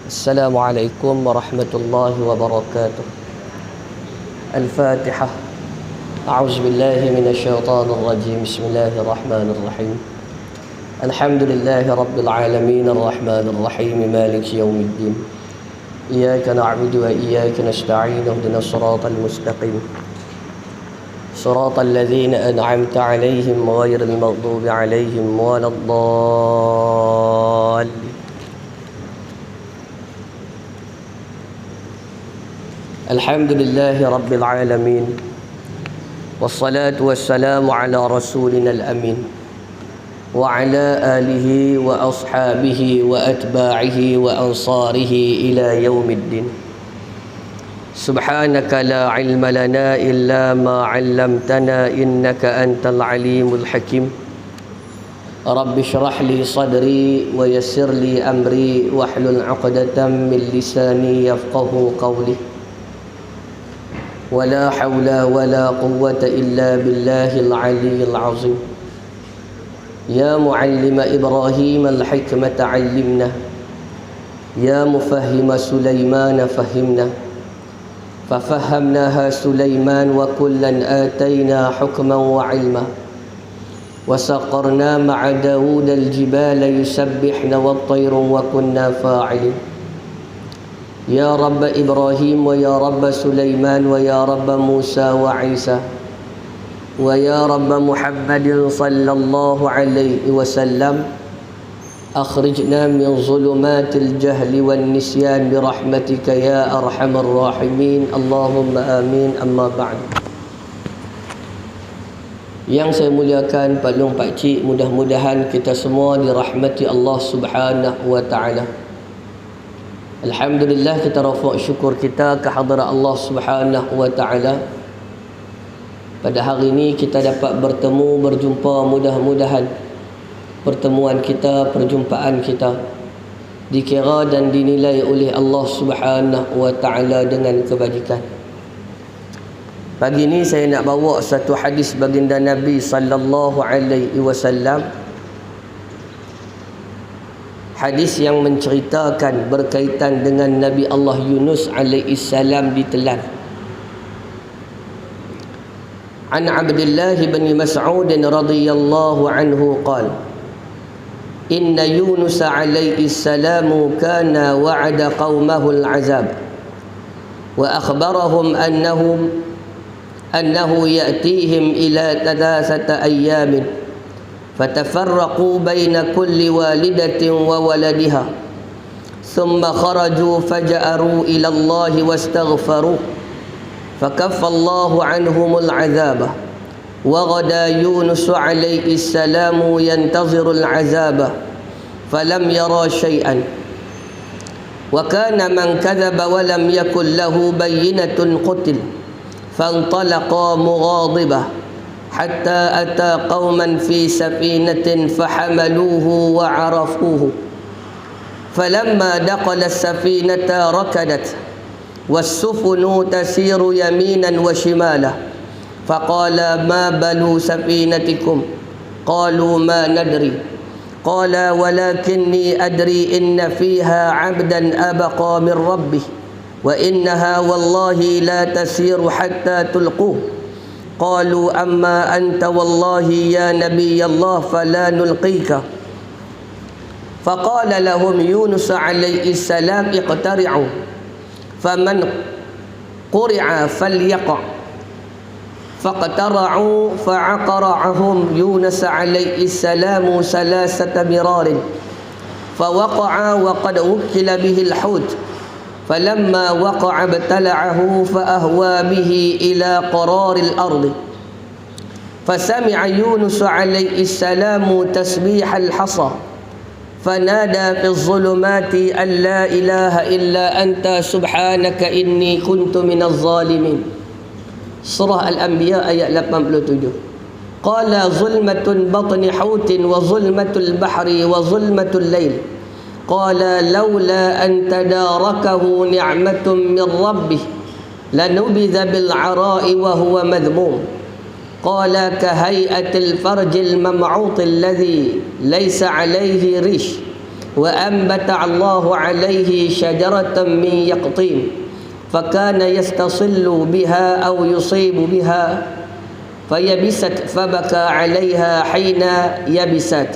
Assalamualaikum warahmatullahi wabarakatuh. Al-Fatihah. A'udzubillahi minasyaitonir rajim. Bismillahirrahmanirrahim. Alhamdulillahi rabbil alamin arrahmanir rahim maliki yaumiddin. Iyyaka na'budu wa iyyaka nasta'in ihdinas siratal mustaqim. Siratal ladzina an'amta 'alaihim ghairil maghdubi 'alaihim waladdallin. Alhamdulillahi rabbil alamin. Wassalatu wassalamu ala rasulina al-amin wa ala alihi wa ashabihi wa atba'ihi wa ansarihi ila yaumiddin. Subhanaka la ilma lana illa ma 'allamtana innaka antal alimul hakim. Rabbi shrah li sadri wa yassir li amri wahlul 'uqdatam min lisani yafqahu qawli. ولا حول ولا قوة إلا بالله العلي العظيم. يا معلم إبراهيم الحكمة علمنا، يا مفهم سليمان فهمنا، ففهمناها سليمان وكلا آتينا حكما وعلما، وسخرنا مع داود الجبال يسبحن والطير وكنا فاعلين. يا رب إبراهيم ويا رب سليمان ويا رب موسى وعيسى ويا رب محمد صلى الله عليه وسلم أخرجنا من ظلمات الجهل والنسيان برحمتك يا أرحم الراحمين اللهم آمين. أما بعد. Yang saya muliakan Pak Long, Pak Cik, mudah-mudahan kita semua dirahmati Allah Subhanahu wa taala. Alhamdulillah, kita rafaq syukur kita ke hadirat Allah Subhanahu wa taala. Pada hari ini kita dapat bertemu, berjumpa, mudah-mudahan pertemuan kita, perjumpaan kita dikira dan dinilai oleh Allah Subhanahu wa taala dengan kebajikan. Pagi ini saya nak bawa satu hadis baginda Nabi sallallahu alaihi wasallam. Hadis yang menceritakan berkaitan dengan Nabi Allah Yunus alaihi salam ditelan. An Abdullah bin Mas'ud radhiyallahu anhu qala Inna Yunus alaihi salam kana wa'ada qaumahu al-'azab wa akhbarahum annahu ya'tihim ila 3 ayyamin فتفرقوا بين كل والدة وولدها ثم خرجوا فجأروا إلى الله واستغفروا فكف الله عنهم العذاب وغدا يونس عليه السلام ينتظر العذاب فلم يرى شيئا وكان من كذب ولم يكن له بينة قتل فانطلقا مغاضبة حتى أتى قوما في سفينة فحملوه وعرفوه فلما دخل السفينة ركدت والسفن تسير يمينا وشمالا فقال ما بلوا سفينتكم قالوا ما ندري قال ولكني أدري إن فيها عبدا أبقى من ربه وإنها والله لا تسير حتى تلقوه قالوا أما أنت والله يا نبي الله فلا نلقيك فقال لهم يونس عليه السلام اقترعوا فمن قرع فليقع فاقترعوا فعقرعهم يونس عليه السلام 3 مرار فوقع وقد وكل به الحوت فلما وقع ابتلعه فأهوى به إلى قرار الأرض فسمع يونس عليه السلام تسبيح الحصى فنادى في الظلمات أن لا إله إلا أنت سبحانك إني كنت من الظالمين. Surah Al-Anbiya ayat 87. Qala zulmatul batni hautin wa zulmatul bahri wa zulmatul lail. Qala laula an tadarakahu ni'matun min rabbih lanubidha bil 'ara'i wa huwa madhmum. Qala kahay'atil farjil mam'ut alladhi laysa 'alayhi rish وأنبت الله عليه شجرة من يقطين فكان يستصل بها أو يصيب بها فيبست فبكى عليها حين يبست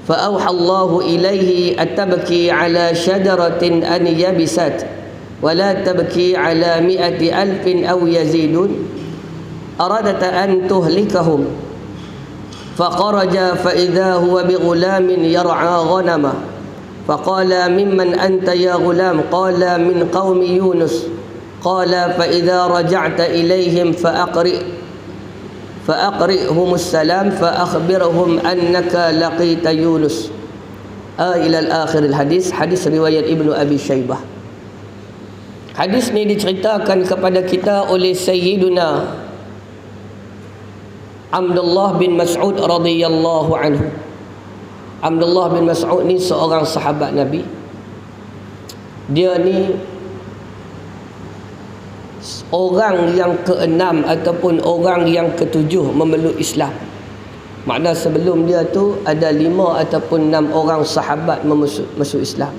فأوحى الله إليه أتبكي على شجرة أن يبست ولا تبكي على 100,000 أو يزيدون أردت أن تهلكهم فخرج فإذا هو بغلام يرعى غنمه فقال ممن أنت يا غلام قال من قوم يونس قال فإذا رجعت إليهم فأقرئهم السلام فأخبرهم أنك لقيت يونس إلى الآخر الحديث. Hadis riwayat Ibnu Abi Syaibah. Hadis ni diceritakan kepada kita oleh Sayyiduna Abdullah bin Mas'ud radhiyallahu anhu. Abdullah bin Mas'ud ni seorang sahabat Nabi. Dia ni orang yang keenam ataupun orang yang ketujuh memeluk Islam. Makna sebelum dia tu ada 5 ataupun 6 orang sahabat masuk Islam.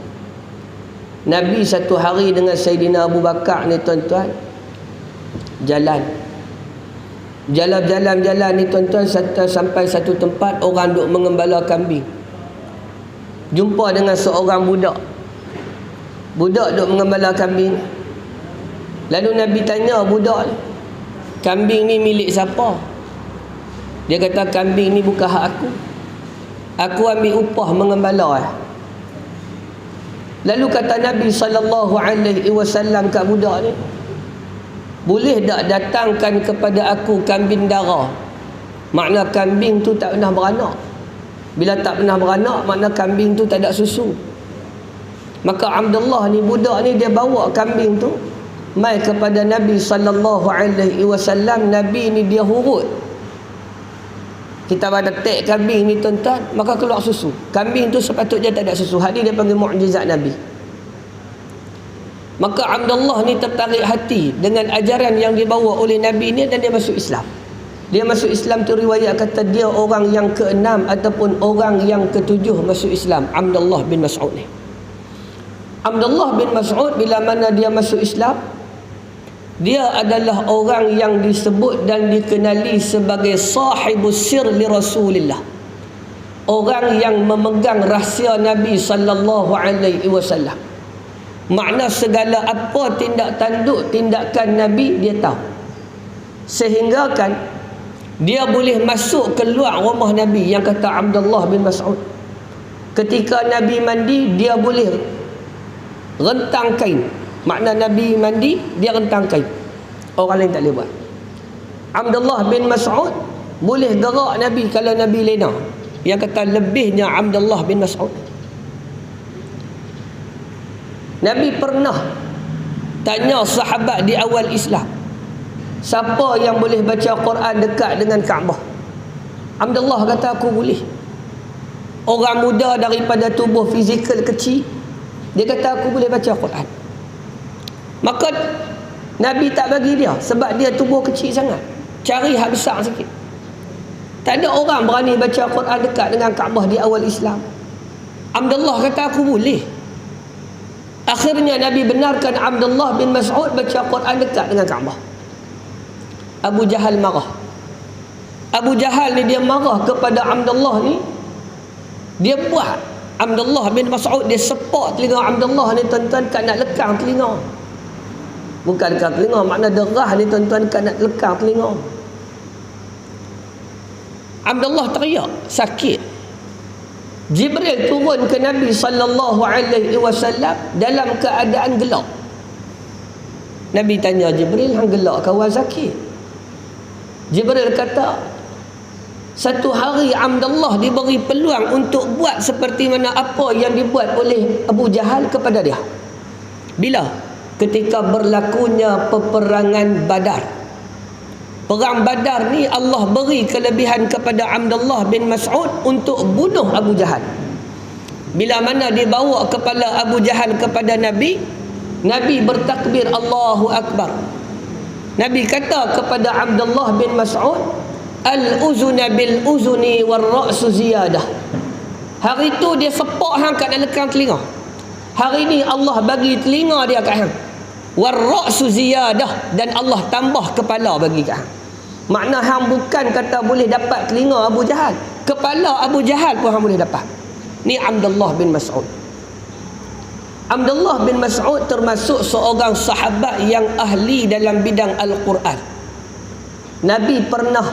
Nabi satu hari dengan Sayyidina Abu Bakar ni tuan-tuan jalan ni tuan-tuan sampai satu tempat orang duk mengembala kambing. Jumpa dengan seorang budak duk mengembala kambing. Lalu Nabi tanya budak, kambing ni milik siapa? Dia kata, kambing ni bukan hak aku. Aku ambil upah mengembala. Lalu kata Nabi SAW kat budak ni, boleh tak datangkan kepada aku kambing darah? Makna kambing tu tak pernah beranak. Bila tak pernah beranak, makna kambing tu tak ada susu. Maka Abdullah ni, budak ni, dia bawa kambing tu mai kepada Nabi SAW. Nabi ni dia hurut. Kita pada tek kambing ni tuan-tuan, maka keluar susu. Kambing tu sepatutnya tak ada susu. Hadi dia panggil mukjizat Nabi. Maka Abdullah ni tertarik hati dengan ajaran yang dibawa oleh Nabi ni dan dia masuk Islam. Dia masuk Islam tu riwayat kata dia orang yang ke-6 ataupun orang yang ke-7 masuk Islam. Abdullah bin Mas'ud ni. Abdullah bin Mas'ud bila mana dia masuk Islam, dia adalah orang yang disebut dan dikenali sebagai sahibus sir li Rasulillah. Orang yang memegang rahsia Nabi SAW. Makna segala apa tindak tanduk tindakan Nabi dia tahu. Sehingga kan dia boleh masuk keluar rumah Nabi. Yang kata Abdullah bin Mas'ud, ketika Nabi mandi dia boleh rentang kain. Makna Nabi mandi dia rentang kain, orang lain tak boleh buat. Abdullah bin Mas'ud boleh gerak Nabi kalau Nabi lena. Yang kata lebihnya Abdullah bin Mas'ud. Nabi pernah tanya sahabat di awal Islam, siapa yang boleh baca Quran dekat dengan Kaabah? Abdullah kata, aku boleh. Orang muda daripada tubuh fizikal kecil, dia kata aku boleh baca Quran. Maka Nabi tak bagi dia sebab dia tubuh kecil sangat. Cari hak besar sikit. Tak ada orang berani baca Quran dekat dengan Kaabah di awal Islam. Abdullah kata aku boleh. Akhirnya Nabi benarkan Abdullah bin Mas'ud baca Quran dekat dengan Kaabah. Abu Jahal marah. Abu Jahal ni dia marah kepada Abdullah ni. Dia buat Abdullah bin Mas'ud, dia sepak telinga Abdullah ni tuan-tuan kat nak lekang telinga. Bukan lekang telinga, makna derah ni tuan-tuan kat nak lekang telinga. Abdullah teriak sakit. Jibril turun ke Nabi SAW dalam keadaan gelap. Nabi tanya Jibril, hang gelap kawan sakit? Jibril kata, satu hari Abdullah diberi peluang untuk buat seperti mana apa yang dibuat oleh Abu Jahal kepada dia. Bila? Ketika berlakunya peperangan Badar. Perang Badar ni Allah beri kelebihan kepada Abdullah bin Mas'ud untuk bunuh Abu Jahal. Bila mana dibawa kepala Abu Jahal kepada Nabi, Nabi bertakbir Allahu Akbar. Nabi kata kepada Abdullah bin Mas'ud, al-uzuna bil-uzni wal-ra'su ziyadah. Hari tu dia sepak hang kat dalam telinga. Hari ni Allah bagi telinga dia kat hang. Warra'su ziyadah, dan Allah tambah kepala bagi kat hang. Makna hang bukan kata boleh dapat telinga Abu Jahal, kepala Abu Jahal pun hang boleh dapat. Ni Abdullah bin Mas'ud. Abdullah bin Mas'ud termasuk seorang sahabat yang ahli dalam bidang Al-Quran. Nabi pernah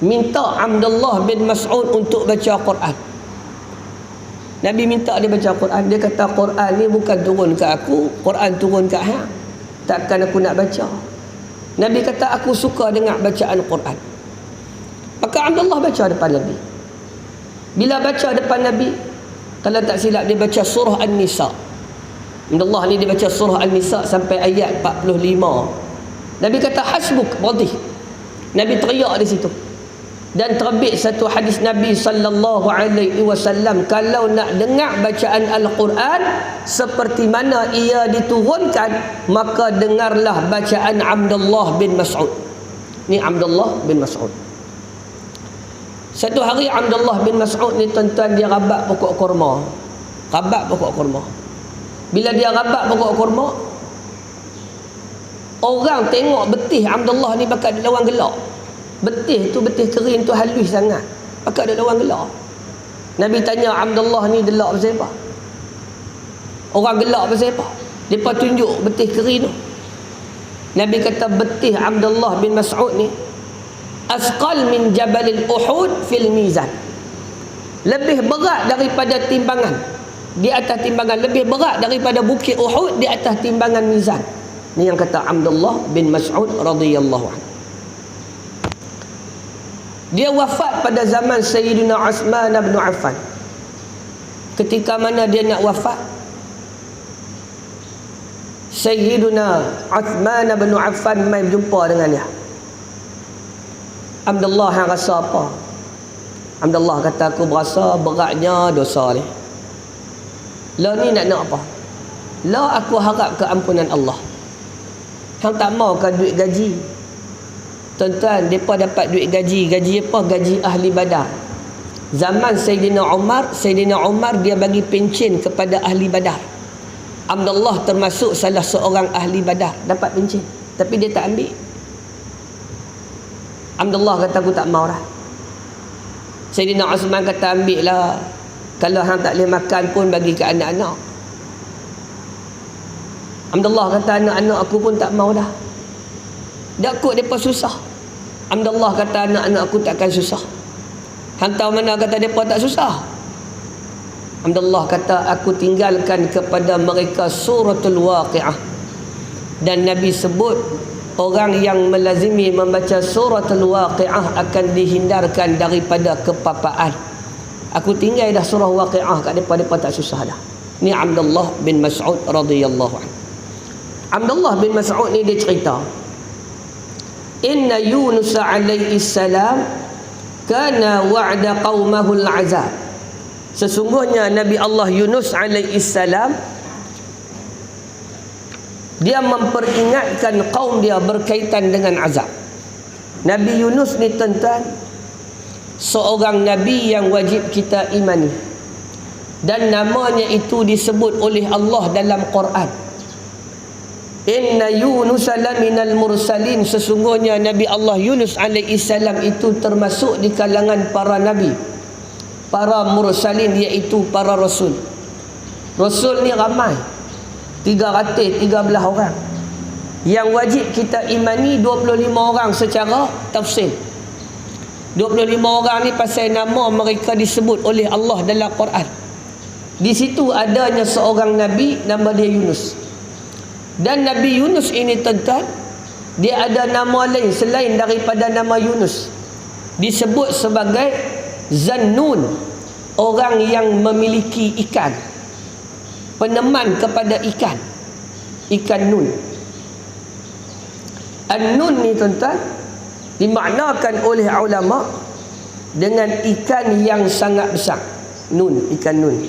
minta Abdullah bin Mas'ud untuk baca Quran. Nabi minta dia baca Quran. Dia kata, Quran ni bukan turun ke aku, Quran turun ke hang. Takkan aku nak baca. Nabi kata, aku suka dengar bacaan Quran. Maka Abdullah baca depan Nabi. Bila baca depan Nabi, kalau tak silap dia baca surah An-Nisa. Abdullah ni dia baca surah An-Nisa sampai ayat 45. Nabi kata, hasbuk, berhenti. Nabi teriak di situ. Dan terbit satu hadis Nabi sallallahu alaihi wasallam, kalau nak dengar bacaan Al-Quran seperti mana ia diturunkan, maka dengarlah bacaan Abdullah bin Mas'ud. Ni Abdullah bin Mas'ud. Satu hari Abdullah bin Mas'ud ni tuan-tuan, dia rabat pokok kurma. Rabat pokok kurma. Bila dia rabat pokok kurma, orang tengok betih Abdullah ni bakal dia lawan gelak. Betih tu, betih kering tu halus sangat, pakak dia lawan gelak. Nabi tanya Abdullah ni gelak pasal apa? Orang gelak pasal apa? Depa tunjuk betih kering tu. Nabi kata, betih Abdullah bin Mas'ud ni asqal min Jabalil Uhud fil mizan. Lebih berat daripada timbangan. Di atas timbangan, lebih berat daripada bukit Uhud di atas timbangan mizan. Ni yang kata Abdullah bin Mas'ud radhiyallahu anhu. Dia wafat pada zaman Sayyidina Uthman bin Affan. Ketika mana dia nak wafat, Sayyidina Uthman bin Affan mai berjumpa dengan dia. Abdullah hang rasa apa? Abdullah kata, aku berasa beratnya dosa ni. Lah ni nak apa? Lah aku harap keampunan Allah. Hang tak mau kan duit gaji? Tuan-tuan, mereka dapat duit gaji. Gaji apa? Gaji ahli badar. Zaman Sayyidina Umar dia bagi pencen kepada ahli badar. Abdullah termasuk salah seorang ahli badar, dapat pencen, tapi dia tak ambil. Abdullah kata, aku tak mau dah. Sayyidina Uthman kata, ambil lah. Kalau hang tak boleh makan pun bagi ke anak-anak. Abdullah kata, anak-anak aku pun tak mau dah. Dah kot mereka susah. Abdullah kata, anak-anak aku takkan susah. Hantar mana kata mereka tak susah? Abdullah kata, aku tinggalkan kepada mereka suratul Waqi'ah. Dan Nabi sebut, orang yang melazimi membaca suratul Waqi'ah akan dihindarkan daripada kepapaan. Aku tinggal dah surah Waqi'ah kat mereka tak susah dah. Ni Abdullah bin Mas'ud radhiyallahu anhu. Abdullah bin Mas'ud ni dia cerita, Inna Yunus alaihi salam kana wa'da qaumahu al-azab. Sesungguhnya Nabi Allah Yunus alaihi salam, dia memperingatkan kaum dia berkaitan dengan azab. Nabi Yunus ni tuan-tuan, seorang nabi yang wajib kita imani, dan namanya itu disebut oleh Allah dalam Quran. Inna Yunus laminal mursalin. Sesungguhnya Nabi Allah Yunus alaihi salam itu termasuk di kalangan para nabi, para mursalin, iaitu para rasul. Rasul ni ramai, 313 orang. Yang wajib kita imani 25 orang secara tafsir. 25 orang ni pasal nama mereka disebut oleh Allah dalam Quran. Di situ adanya seorang nabi, nama dia Yunus. Dan Nabi Yunus ini tuan-tuan, dia ada nama lain selain daripada nama Yunus. Disebut sebagai Zannun, orang yang memiliki ikan, peneman kepada ikan, ikan nun. An-nun ni tuan-tuan dimaknakan oleh ulama dengan ikan yang sangat besar. Nun, ikan nun.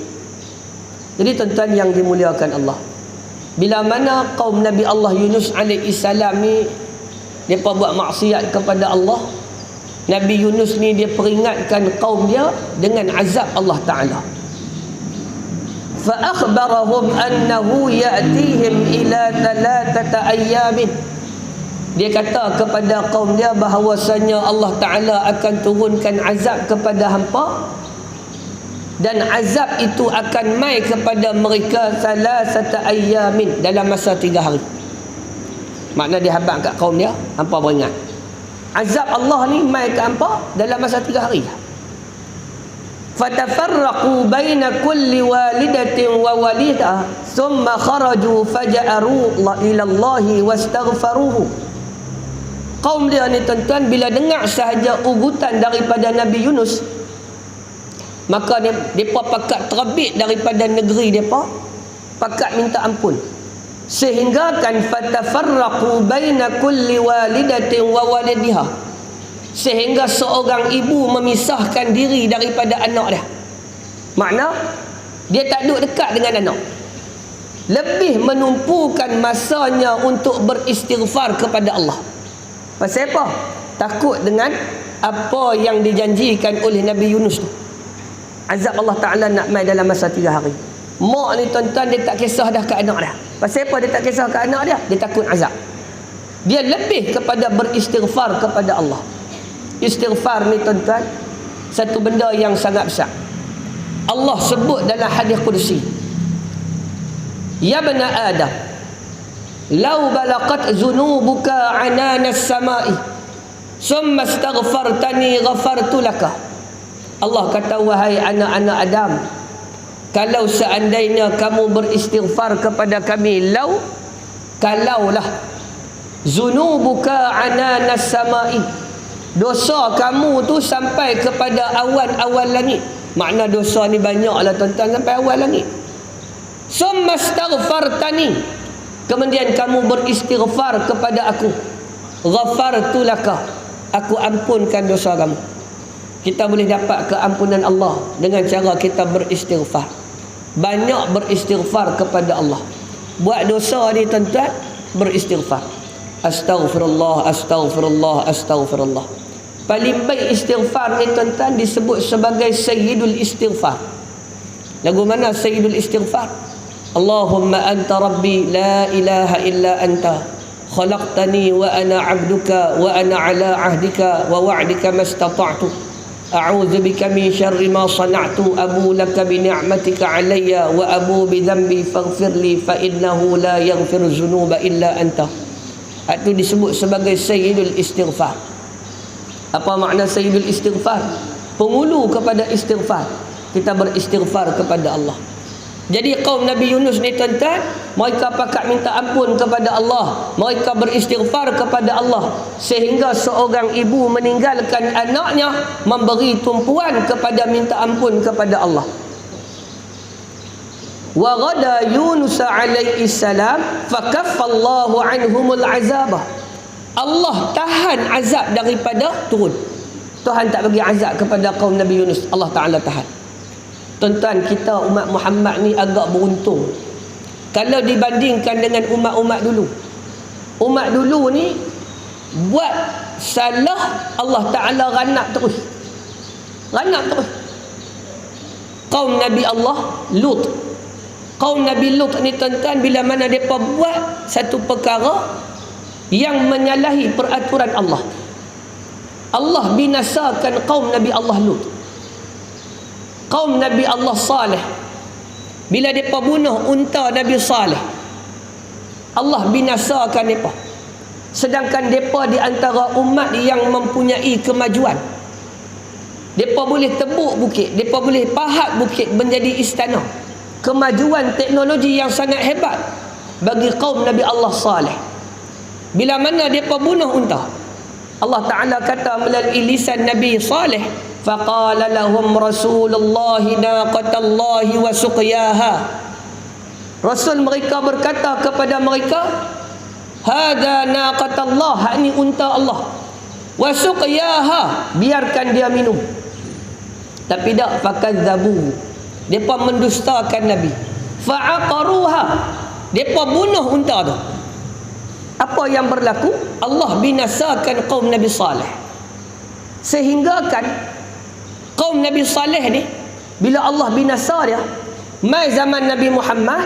Jadi tuan-tuan yang dimuliakan Allah, bila mana kaum Nabi Allah Yunus alaihi salam ni mereka buat maksiat kepada Allah, Nabi Yunus ni dia peringatkan kaum dia dengan azab Allah Ta'ala. Fa akhbarahum annahu ya'tihim ila 3 ayyamin. Dia kata kepada kaum dia bahawasanya Allah Ta'ala akan turunkan azab kepada hampa, dan azab itu akan mai kepada mereka 3 ayyamin, dalam masa 3 hari. Makna dia habaq kat kaum dia, hampa beringat azab Allah ni mai ke hampa dalam masa 3 hari. Fatafarraqu baina kulli walidatin wa walidah thumma kharaju faja'aru ila Allah wastaghfaruhu. Kaum dia ni tuan-tuan, bila dengar sahaja ugutan daripada Nabi Yunus, maka mereka pakat terbit daripada negeri mereka, pakat minta ampun. Sehingga kan fatafarraqu baina kulli walidatin wa walidiha, sehingga seorang ibu memisahkan diri daripada anak dia. Makna dia tak duduk dekat dengan anak, lebih menumpukan masanya untuk beristighfar kepada Allah. Pasal apa? Takut dengan apa yang dijanjikan oleh Nabi Yunus tu. Azab Allah Ta'ala nak mai dalam masa 3 hari. Mak ni tuan-tuan, dia tak kisah dah ke anak dia. Pasal apa dia tak kisah ke anak dia? Dia takut azab. Dia lebih kepada beristighfar kepada Allah. Istighfar ni tuan-tuan, satu benda yang sangat besar. Allah sebut dalam hadis Qudsi, ya bani Adam, law balaqat zunubuka ananas samai summa astaghfartani ghafartu laka. Allah kata, wahai anak-anak Adam, kalau seandainya kamu beristighfar kepada kami, kalaulah zunubuka ananas samai, dosa kamu tu sampai kepada awan-awan langit. Makna dosa ni banyaklah tuan-tuan, sampai awan langit. Summa astaghfartani, kemudian kamu beristighfar kepada aku, ghafartu laka, aku ampunkan dosa kamu. Kita boleh dapat keampunan Allah dengan cara kita beristighfar. Banyak beristighfar kepada Allah. Buat dosa ni tuan-tuan, beristighfar. Astaghfirullah, astaghfirullah, astaghfirullah. Paling baik istighfar ni tuan-tuan disebut sebagai Sayyidul Istighfar. Lagu mana Sayyidul Istighfar? Allahumma anta rabbi la ilaha illa anta khalaqtani wa ana abduka wa ana ala ahdika wa wa'dika mastata'tu a'udzu bika min syarri ma sana'tu abu laka bi ni'matika alayya wa abu bi dhanbi faghfirli fa innahu la yaghfiru dzunuba illa anta. Itu disebut sebagai Sayyidul Istighfar. Apa makna Sayyidul Istighfar? Penghulu kepada istighfar. Kita beristighfar kepada Allah. Jadi kaum Nabi Yunus ni tuan-tuan, mereka pakat minta ampun kepada Allah, mereka beristighfar kepada Allah, sehingga seorang ibu meninggalkan anaknya, memberi tumpuan kepada minta ampun kepada Allah. Wa ghada Yunus alaihi salam fakaffallahu anhumul azabah. Allah tahan azab daripada turun. Tuhan tak bagi azab kepada kaum Nabi Yunus, Allah Ta'ala tahan. Tuan-tuan, kita umat Muhammad ni agak beruntung kalau dibandingkan dengan umat-umat dulu. Umat dulu ni buat salah, Allah Ta'ala ranap terus. Ranap terus. Kaum Nabi Allah Lut, kaum Nabi Lut ni tuan-tuan, bila mana mereka buat satu perkara yang menyalahi peraturan Allah, Allah binasakan kaum Nabi Allah Lut. Kaum Nabi Allah Saleh, bila mereka bunuh unta Nabi Saleh, Allah binasakan mereka. Sedangkan mereka di antara umat yang mempunyai kemajuan. Mereka boleh tebuk bukit, mereka boleh pahat bukit menjadi istana. Kemajuan teknologi yang sangat hebat bagi kaum Nabi Allah Saleh. Bila mana mereka bunuh unta, Allah Ta'ala kata melalui lisan Nabi Saleh, faqala lahum rasulullah naqatallahi wa suqyaha. Rasul mereka berkata kepada mereka, hadza naqatallah, hak ni unta Allah, wa suqyaha, biarkan dia minum. Tapi tak, fakadzabu, depa mendustakan Nabi. Fa'aqaruha, depa bunuh unta tu. Apa yang berlaku? Allah binasakan kaum Nabi Saleh. Sehingga kan kaum Nabi Saleh ni, bila Allah binasa dia, mai zaman Nabi Muhammad,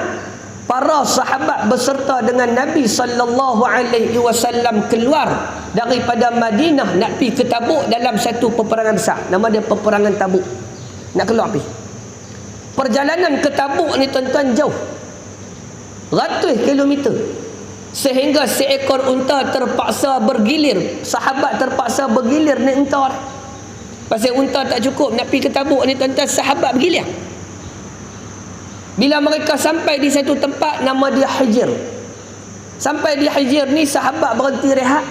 para sahabat beserta dengan Nabi sallallahu alaihi wasallam keluar daripada Madinah nak pergi ke Tabuk dalam satu peperangan besar. Nama dia peperangan Tabuk. Nak keluar pergi. Perjalanan ke Tabuk ni tuan-tuan jauh. Ratus kilometer. Sehingga seekor unta terpaksa bergilir. Sahabat terpaksa bergilir ni unta. Pasal unta tak cukup nak pergi ke Tabuk ni tuan-tuan, sahabat bergilir. Bila mereka sampai di satu tempat nama dia Hijr. Sampai di Hijr ni sahabat berhenti rehat.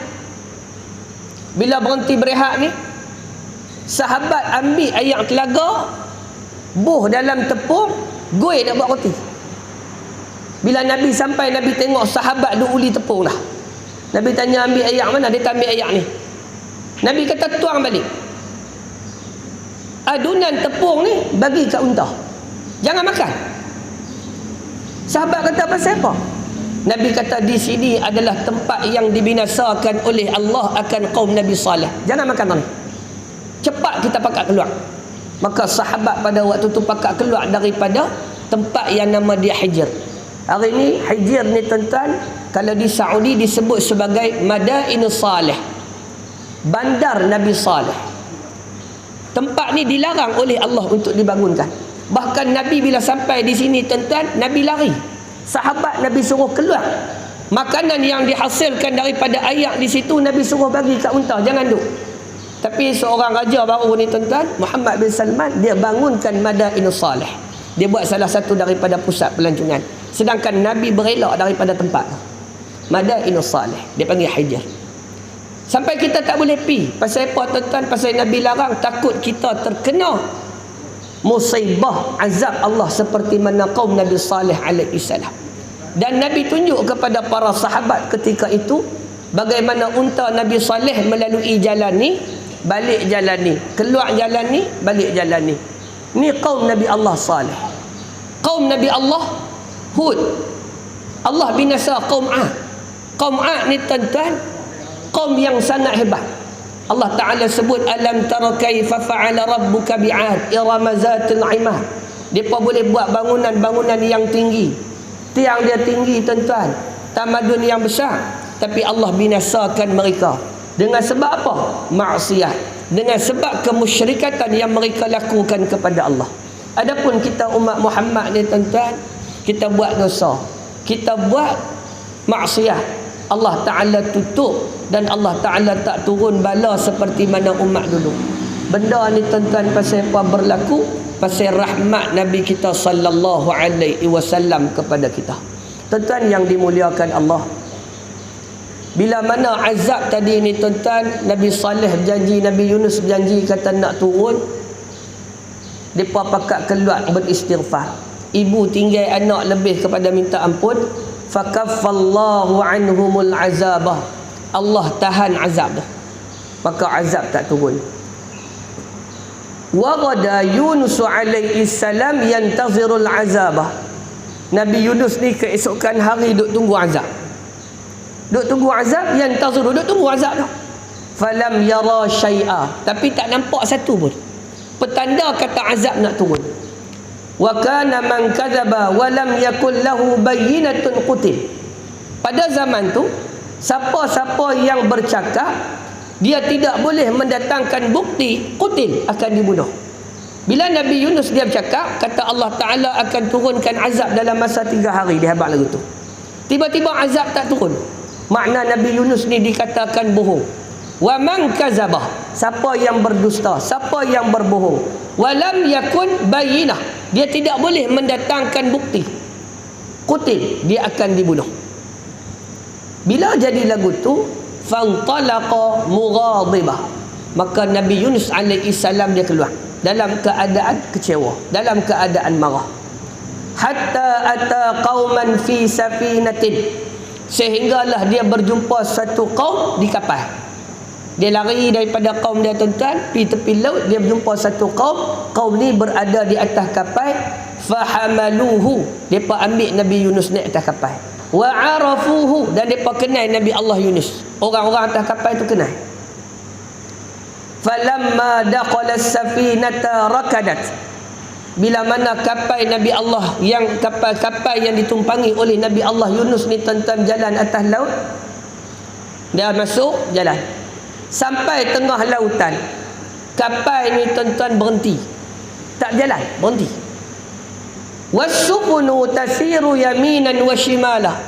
Bila berhenti berehat ni, sahabat ambil air telaga, buh dalam tepung, goi nak buat roti. Bila Nabi sampai, Nabi tengok sahabat duk uli tepung dah. Nabi tanya ambil air mana? Dia tak ambil air ni. Nabi kata tuang balik. Adunan tepung ni bagi kat unta. Jangan makan. Sahabat kata pasal apa? Nabi kata di sini adalah tempat yang dibinasakan oleh Allah akan kaum Nabi Saleh. Jangan makan ni. Cepat kita pakat keluar. Maka sahabat pada waktu tu pakat keluar daripada tempat yang nama dia Hijr. Hari ni Hijr ni tuan-tuan, kalau di Saudi disebut sebagai Madainus Saleh, bandar Nabi Saleh. Tempat ni dilarang oleh Allah untuk dibangunkan. Bahkan Nabi bila sampai di sini tuan-tuan, Nabi lari. Sahabat Nabi suruh keluar. Makanan yang dihasilkan daripada air di situ Nabi suruh bagi kat unta, jangan duk. Tapi seorang raja baru ni tuan-tuan, Muhammad bin Salman, dia bangunkan Madainus Saleh. Dia buat salah satu daripada pusat pelancongan. Sedangkan Nabi berelak daripada tempat tu. Madainus Saleh, dia panggil Hijr. Sampai kita tak boleh pi. Pasal apa tuan-tuan? Pasal Nabi larang, takut kita terkena musibah azab Allah seperti mana kaum Nabi Saleh alaihi salam. Dan Nabi tunjuk kepada para sahabat ketika itu bagaimana unta Nabi Saleh melalui jalan ni, balik jalan ni, keluar jalan ni, balik jalan ni. Ni kaum Nabi Allah Saleh. Kaum Nabi Allah Hud. Allah binasa kaum Ad. Kaum Ad ni tuan-tuan, kaum yang sangat hebat. Allah Ta'ala sebut alam tara kaifa fa'ala rabbuka bi'ad irama zatil imad. Depa boleh buat bangunan-bangunan yang tinggi. Tiang dia tinggi tuan-tuan. Tamadun yang besar, tapi Allah binasakan mereka. Dengan sebab apa? Maksiat. Dengan sebab kemusyrikatan yang mereka lakukan kepada Allah. Adapun kita umat Muhammad ni tuan-tuan, kita buat dosa, kita buat maksiat, Allah Ta'ala tutup dan Allah Ta'ala tak turun bala seperti mana umat dulu. Benda ni tuan-tuan pasal apa berlaku? Pasal rahmat Nabi kita sallallahu alaihi wasallam kepada kita. Tuan-tuan yang dimuliakan Allah, bila mana azab tadi ni tuan-tuan, Nabi Saleh berjanji, Nabi Yunus berjanji kata nak turun, mereka pakat keluar beristighfar. Ibu tinggal anak lebih kepada minta ampun, fakaffallahu anhumul azabah. Allah tahan azab dah, maka azab tak turun. Wa ghada Yunus alaihi salam yantazirul azabah. Nabi Yunus ni keesokan hari duk tunggu azab. Duk tunggu azab, yantaziru, duk tunggu azab dah. Falam yara syai'a, tapi tak nampak satu pun petanda kata azab nak turun. Wa kana man kadzaba wa lam yakul lahu bayyinatun qutil. Pada zaman tu, siapa-siapa yang bercakap dia tidak boleh mendatangkan bukti, qutil, akan dibunuh. Bila Nabi Yunus dia bercakap, kata Allah Ta'ala akan turunkan azab dalam masa 3 hari, dia habaq lagu tu. Tiba-tiba azab tak turun. Makna Nabi Yunus ni dikatakan bohong. Wa man kazabah, siapa yang berdusta, siapa yang berbohong. Walam yakun bayyinah, dia tidak boleh mendatangkan bukti, qutil, dia akan dibunuh. Bila jadi lagu tu, fantalaqa mughadibah, maka Nabi Yunus alaihi salam dia keluar dalam keadaan kecewa, dalam keadaan marah. Hatta ata qauman fi safinatin, sehinggalah dia berjumpa satu kaum di kapal. Dia lari daripada kaum dia tuan-tuan, pergi tepi laut, dia berjumpa satu kaum. Kaum ni berada di atas kapal. Fahamaluhu, mereka ambil Nabi Yunus naik atas kapal. Wa arafuhu, dan mereka kenal Nabi Allah Yunus. Orang-orang atas kapal tu kenal. falamma daqala as-safinata rakadat, bila mana kapal Nabi Allah yang kapal yang ditumpangi oleh Nabi Allah Yunus ni tuan-tuan jalan atas laut, dia masuk jalan sampai tengah lautan, kapal ni tuan-tuan berhenti, tak jalan, berhenti. Wasufunu tasiru yaminan wa shimala,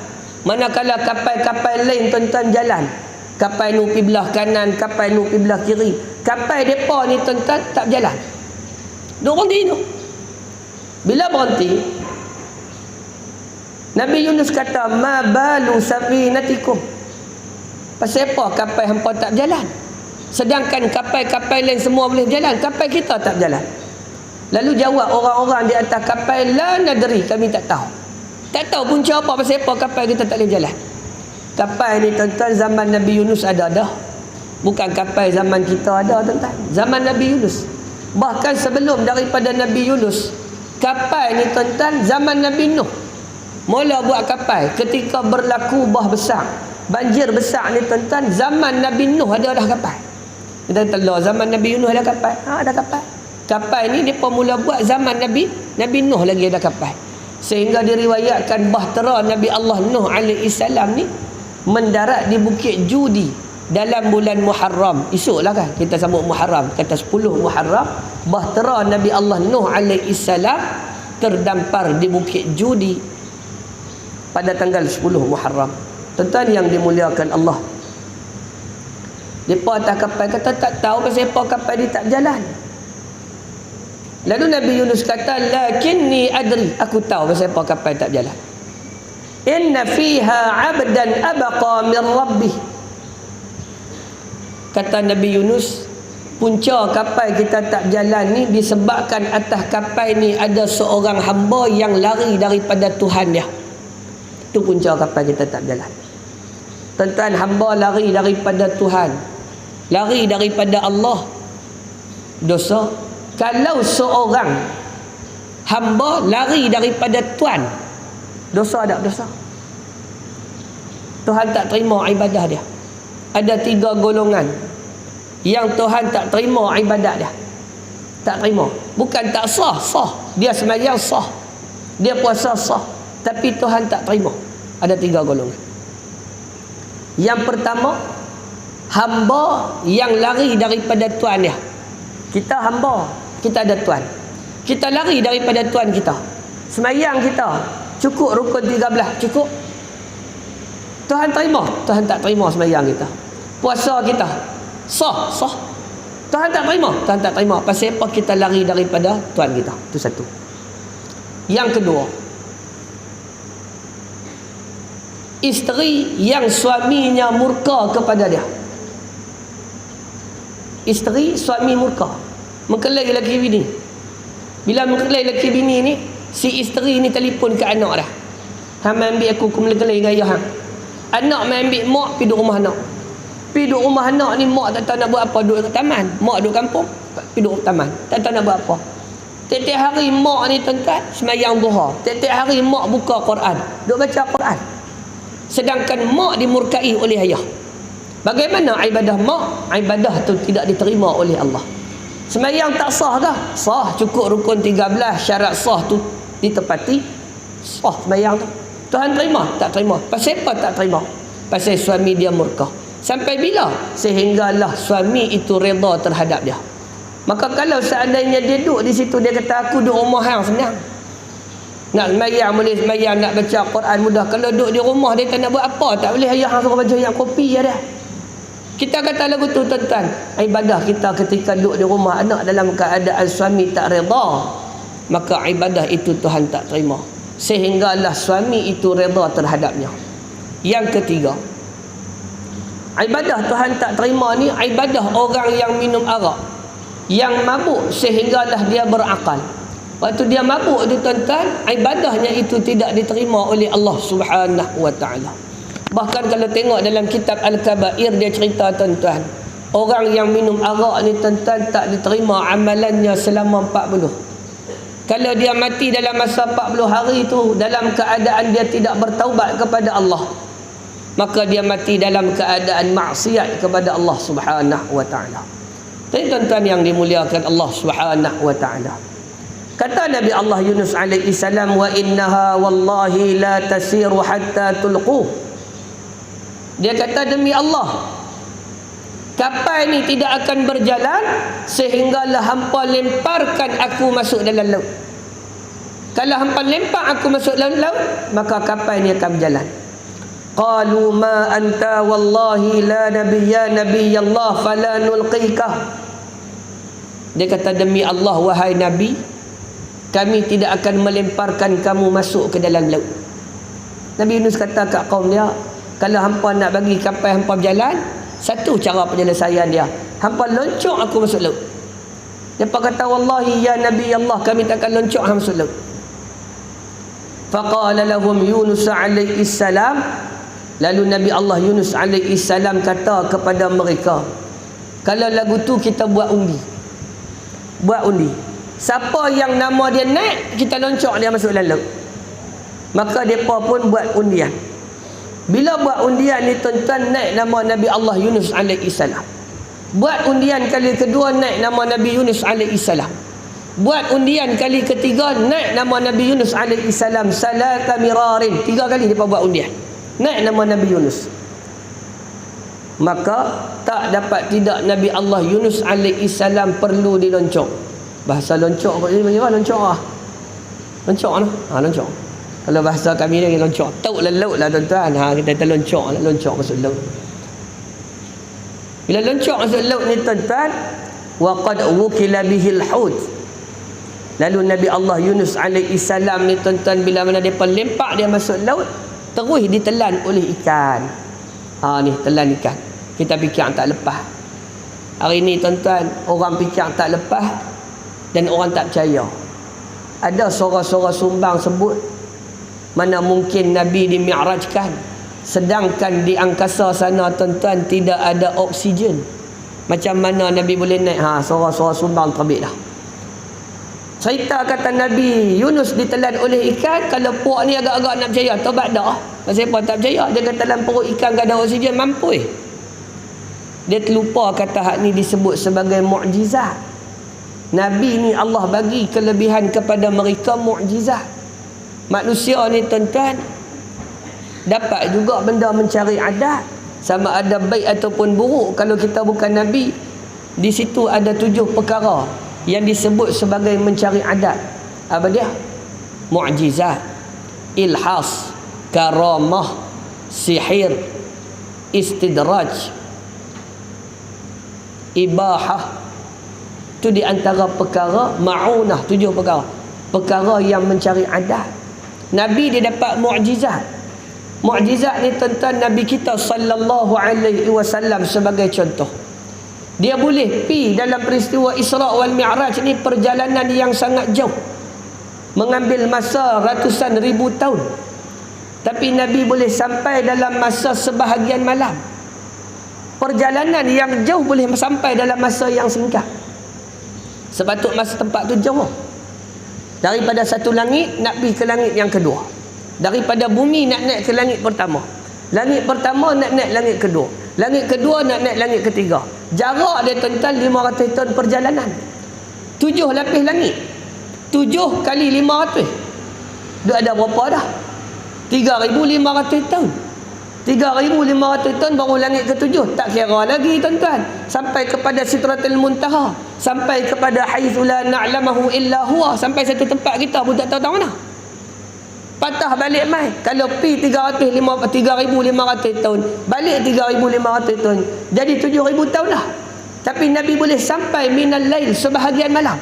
manakala kapal-kapal lain tuan-tuan jalan, kapal nu pi belah kanan, kapal nu pi belah kiri, kapal depa ni tuan-tuan tak jalan, duk berhenti tu. Bila berhenti, Nabi Yunus kata, ma balu safinatikum, pasal apa kapal hampa tak jalan, sedangkan kapal-kapal lain semua boleh jalan, kapal kita tak jalan? Lalu jawab orang-orang di atas kapal, la nadri, kami tak tahu. Tak tahu punca apa, pasal apa kapal kita tak boleh jalan. Kapal ni tuan-tuan zaman Nabi Yunus ada dah, bukan kapal zaman kita ada tuan-tuan. Zaman Nabi Yunus, bahkan sebelum daripada Nabi Yunus, kapal ni tuan-tuan zaman Nabi Nuh mula buat kapal. Ketika berlaku bah besar, banjir besar ni tuan-tuan, zaman Nabi Nuh ada dah kapal. Kita kata zaman Nabi Nuh ada kapal. Ada kapal. Kapal ni depa mula buat zaman Nabi Nuh lagi ada kapal. Sehingga diriwayatkan bahtera Nabi Allah Nuh alaihi salam ni mendarat di Bukit Judi dalam bulan Muharram. Esoklah kan kita sambut Muharram, kata 10 Muharram, bahtera Nabi Allah Nuh alaihi salam terdampar di Bukit Judi pada tanggal 10 Muharram. Tuan-tuan yang dimuliakan Allah, depa atas kapal kata tak tahu pasal apa kapal ni tak jalan. Lalu Nabi Yunus kata, lakinni adri, aku tahu pasal apa kapal tak jalan. Inna fiha 'abdan abqa min rabbih, kata Nabi Yunus, punca kapal kita tak jalan ni disebabkan atas kapal ni ada seorang hamba yang lari daripada Tuhan dia. Itu punca kapal kita tak jalan. Tuan-tuan, hamba lari daripada Tuhan, lari daripada Allah, dosa. Kalau seorang hamba lari daripada Tuhan, dosa tak dosa? Tuhan tak terima ibadah dia. Ada 3 golongan yang Tuhan tak terima ibadat dia. Tak terima. Bukan tak sah, sah. Dia sembahyang sah, dia puasa sah, tapi Tuhan tak terima. Ada 3 golongan. Yang pertama, hamba yang lari daripada Tuhan dia. Kita hamba, kita ada Tuan, kita lari daripada Tuan kita. Sembahyang kita cukup rukun 13, cukup. Tuhan terima, Tuhan tak terima sembahyang kita. Puasa kita sah, sah, Tuhan tak terima, Tuhan tak terima. Pasal apa? Kita lari daripada Tuhan kita. Itu satu. Yang kedua, isteri yang suaminya murka kepada dia. Isteri, suami murka, mengkelai lelaki bini. Bila mengkelai lelaki bini ni, si isteri ni telefon ke anak dah, hang ambil aku mengkelai dengan ayah hang. Anak mai ambil mak pergi duduk rumah anak. Pergi duduk rumah anak ni, mak tak tahu nak buat apa, duduk kat taman. Mak duduk kampung, pergi duduk taman, tak tahu nak buat apa. Tiap-tiap hari mak ni tuan-tuan sembahyang duha. Tiap-tiap hari mak buka Quran, duduk baca Quran. Sedangkan mak dimurkai oleh ayah. Bagaimana ibadah mak? Ibadah tu tidak diterima oleh Allah. Sembahyang tak sah ke? Sah, cukup rukun 13, syarat sah tu ditepati, sah sembahyang tu. Tuhan terima? Tak terima. Pasal apa tak terima? Pasal suami dia murka. Sampai bila? Sehinggalah suami itu redha terhadap dia. Maka kalau seandainya dia duduk di situ, dia kata aku duduk rumah hang senang, nak sembahyang boleh sembahyang, nak baca Quran mudah. Kalau duduk di rumah dia tak nak buat apa, tak boleh ayah hang suruh baca yang kopi je dah. Kita kata lagu tu tuan-tuan, ibadah kita ketika duduk di rumah anak dalam keadaan suami tak redha, maka ibadah itu Tuhan tak terima. Sehinggalah suami itu redha terhadapnya. Yang ketiga, ibadah Tuhan tak terima ni ibadah orang yang minum arak, yang mabuk sehinggalah dia berakal. Waktu dia mabuk tu tuan-tuan, ibadahnya itu tidak diterima oleh Allah Subhanahu wa taala. Bahkan kalau tengok dalam kitab Al-Kabair, dia cerita tuan-tuan, orang yang minum arak ni tuan-tuan tak diterima amalannya selama 40. Kalau dia mati dalam masa 40 hari itu dalam keadaan dia tidak bertaubat kepada Allah, maka dia mati dalam keadaan maksiat kepada Allah Subhanahu wa taala. Tapi tuan-tuan yang dimuliakan Allah Subhanahu wa taala, kata Nabi Allah Yunus alaihi salam, wa innaha wallahi la tasiru hatta tulqu. Dia kata, demi Allah, kapal ni tidak akan berjalan sehinggalah hampa lemparkan aku masuk dalam laut. Kalau hampa lempar aku masuk dalam laut, maka kapal ni akan berjalan. Qalu ma anta wallahi la nabiyya nabiyallah fala nulqika. Dia kata, demi Allah wahai Nabi, kami tidak akan melemparkan kamu masuk ke dalam laut. Nabi Yunus kata kat kaum dia, kalau hampa nak bagi kapal hampa berjalan, satu cara penyelesaian dia, hampa loncok aku masuk laut. Depa kata, wallahi ya Nabi Allah, kami takkan loncok hang masuk laut. Faqala lahum Yunus alaihi salam, lalu Nabi Allah Yunus alaihi salam kata kepada mereka, kalau lagu tu kita buat undi. Buat undi. Siapa yang nama dia naik, kita loncok dia masuk dalam laut. Maka mereka pun buat undian. Bila buat undian ni tuan-tuan, naik nama Nabi Allah Yunus alaihi salam. Buat undian kali kedua, naik nama Nabi Yunus alaihi salam. Buat undian kali ketiga, naik nama Nabi Yunus alaihi salam. Salata mirarin. 3 kali mereka buat undian, naik nama Nabi Yunus. Maka tak dapat tidak Nabi Allah Yunus alaihi salam perlu diloncok. Bahasa loncok kat sini macam loncok ah. Loncok lah. Loncok. Kalau bahasa kami ni loncok. Tauk lah laut lah tuan-tuan. Kita kata loncok lah, loncok masuk laut. Bila loncok masuk laut ni tuan-tuan, wa qad wukila bihil hud. Lalu Nabi Allah Yunus alaihi salam ni tuan-tuan, bila mana depa lempak dia masuk laut, terus ditelan oleh ikan. Ni telan ikan. Kita fikir tak lepas. Hari ni tuan-tuan, orang fikir tak lepas dan orang tak percaya. Ada suara-suara sumbang sebut, mana mungkin Nabi dimi'rajkan, sedangkan di angkasa sana tuan-tuan tidak ada oksigen. Macam mana Nabi boleh naik? Suara-suara sumbang terbit dah. Cerita kata Nabi Yunus ditelan oleh ikan. Kalau puak ni agak-agak nak percaya, tobat dah. Siapa tak percaya? Dia kata dalam perut ikan tak ada oksigen, mampu. Dia terlupa kata hak ni disebut sebagai mukjizat. Nabi ni Allah bagi kelebihan kepada mereka, mukjizat. Manusia ni tuan-tuan dapat juga benda mencari adat, sama ada baik ataupun buruk. Kalau kita bukan Nabi, di situ ada 7 perkara yang disebut sebagai mencari adat. Apa dia? Mukjizat, ilhas, karamah, sihir, istidraj, ibahah. Itu di antara perkara ma'unah, 7 perkara. Perkara yang mencari adat. Nabi dia dapat mukjizat. Mukjizat ni tuan-tuan, Nabi kita sallallahu alaihi wasallam sebagai contoh. Dia boleh pi dalam peristiwa Isra wal Mi'raj ni, perjalanan yang sangat jauh, mengambil masa ratusan ribu tahun. Tapi Nabi boleh sampai dalam masa sebahagian malam. Perjalanan yang jauh boleh sampai dalam masa yang singkat. Sebab tu masa tempat tu jauh. Daripada satu langit nak pergi ke langit yang kedua. Daripada bumi nak naik ke langit pertama. Langit pertama nak naik langit kedua. Langit kedua nak naik langit ketiga. Jarak dia tuan-tuan 500 tahun perjalanan. 7 lapis langit. 7 kali 500. Dia ada berapa dah? 3,500 tahun. 3,500 tahun baru langit ke-7. Tak kira lagi tuan-tuan. Sampai kepada Sidratul Muntaha. Sampai kepada haitsu la na'lamahu illa huwa. Sampai satu tempat kita pun tak tahu mana. Patah balik mai. Kalau pi 3,500 tahun, balik 3,500 tahun. Jadi 7,000 tahun dah. Tapi Nabi boleh sampai minal lail, sebahagian malam.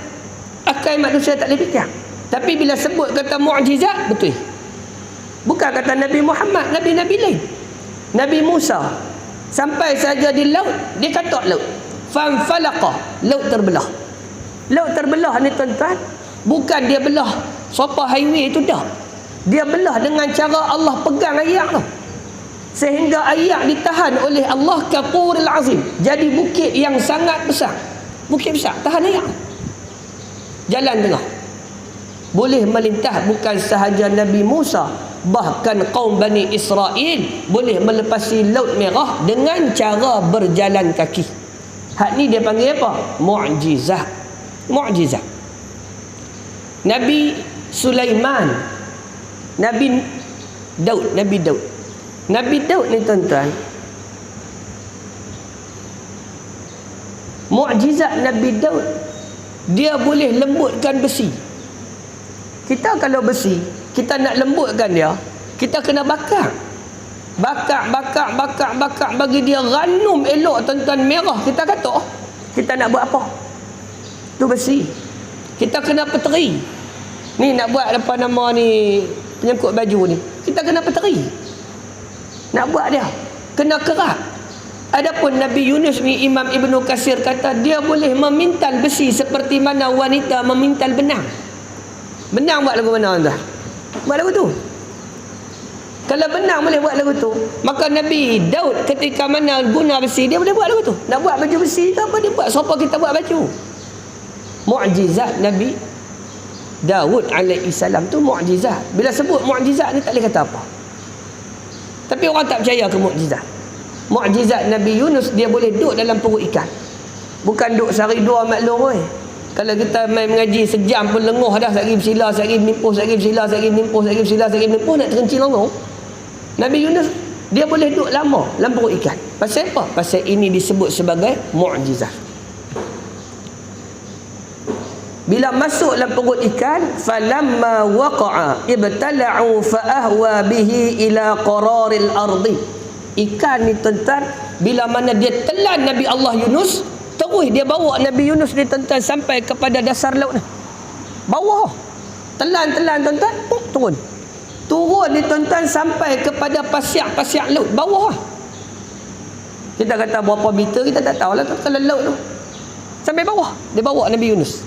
Akal manusia tak boleh fikir. Tapi bila sebut kata mukjizat, betul. Bukan kata Nabi Muhammad, Nabi-Nabi lain. Nabi Musa sampai saja di laut, dia katak laut. Fanfalaqa, laut terbelah. Laut terbelah ni tuan-tuan, bukan dia belah sopa highway tu dah. Dia belah dengan cara Allah pegang ayak tu. Sehingga ayak ditahan oleh Allah Qaturil Azim. Jadi bukit yang sangat besar. Bukit besar, tahan ayak. Jalan tengah. Boleh melintah bukan sahaja Nabi Musa, bahkan kaum Bani Israel boleh melepasi Laut Merah dengan cara berjalan kaki. Hak ni dia panggil apa? Mu'jizah. Mu'jizah. Nabi Sulaiman, Nabi Daud ni tuan-tuan, mukjizat Nabi Daud, dia boleh lembutkan besi. Kita kalau besi, kita nak lembutkan dia, kita kena bakar bagi dia ranum elok tuan-tuan, merah. Kita kata, oh, kita nak buat apa? Tu besi. Kita kena peteri. Ni nak buat apa nama ni, penyangkut baju ni, kita kena peteri. Nak buat dia kena kerak. Adapun Nabi Yunus ni, Imam Ibnu Katsir kata dia boleh memintal besi seperti mana wanita memintal benang. Benang buat lagu mana tuan? Buat lagu tu. Kalau benang boleh buat lagu tu, maka Nabi Daud ketika mana guna besi, dia boleh buat lagu tu. Nak buat baju besi tu apa dia buat? Siapa kita buat baju? Mukjizat Nabi Daud alaihi salam tu mukjizat. Bila sebut mukjizat ni tak boleh kata apa. Tapi orang tak percaya ke mukjizat. Mukjizat Nabi Yunus, dia boleh duduk dalam perut ikan. Bukan duduk sehari dua maklum oi. Kalau kita main mengaji sejam pun lenguh dah, sehari bersila, sehari mimpuh, sehari bersila, sehari mimpuh, sehari bersila, sehari mimpuh, nak terkencing lenguh. Nabi Yunus dia boleh duduk lama dalam perut ikan. Pasal apa? Pasal ini disebut sebagai mukjizat. Bila masuk dalam perut ikan, falamma waqa'a ibtala'u fa'ahwa bihi ila qararil ardi. Ikan ni tuan-tuan, bila mana dia telan Nabi Allah Yunus, terus dia bawa Nabi Yunus ni tuan-tuan sampai kepada dasar laut ni. Bawah. Telan tuan-tuan, turun. Turun ni tuan-tuan sampai kepada pasiak-pasiak laut bawah. Kita kata berapa meter kita tak tahulah kalau laut tu. Sampai bawah dia bawa Nabi Yunus.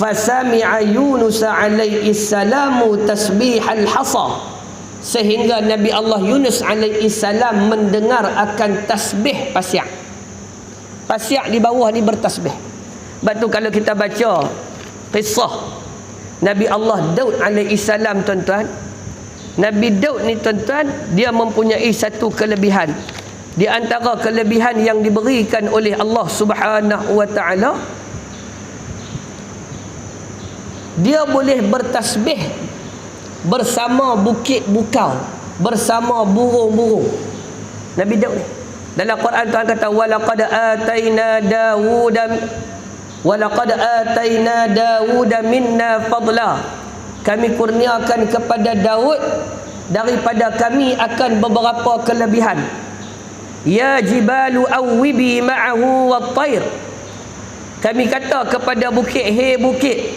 Fasami'a Yunus alaihi salamu tasbihal hasa, sehingga Nabi Allah Yunus alaihi salam mendengar akan tasbih pasiak. Pasiak di bawah ni bertasbih. Sebab tu kalau kita baca kisah Nabi Allah Daud alaihi salam tuan-tuan, Nabi Daud ni tuan-tuan, dia mempunyai satu kelebihan. Di antara kelebihan yang diberikan oleh Allah Subhanahu wa taala, dia boleh bertasbih bersama bukit bukau, bersama burung-burung. Nabi Daud ni dalam Quran Tuhan kata walaqad ataina Dawuda minna fadla, kami kurniakan kepada Daud daripada kami akan beberapa kelebihan. Ya jibalu awwibi ma'ahu wat-tayr, kami kata kepada bukit, hei bukit,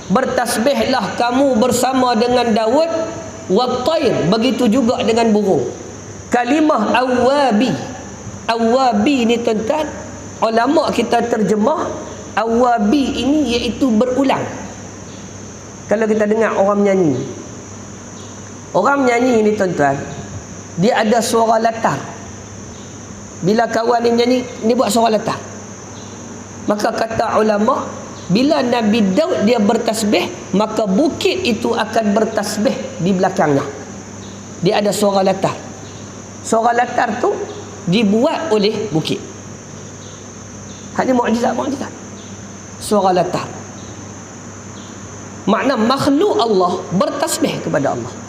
bertasbihlah kamu bersama dengan Daud, wat-tayr, begitu juga dengan burung. Kalimah awwabi, awwabi ni tuan-tuan, ulama kita terjemah awwabi ini iaitu berulang. Kalau kita dengar orang menyanyi ni tuan-tuan, dia ada suara latar. Bila kawan ni nyanyi, ni buat suara latar. Maka kata ulama, bila Nabi Daud dia bertasbih, maka bukit itu akan bertasbih di belakangnya. Dia ada suara latar. Suara latar tu dibuat oleh bukit. Hanya mukjizat. Suara latar. Makna makhluk Allah bertasbih kepada Allah.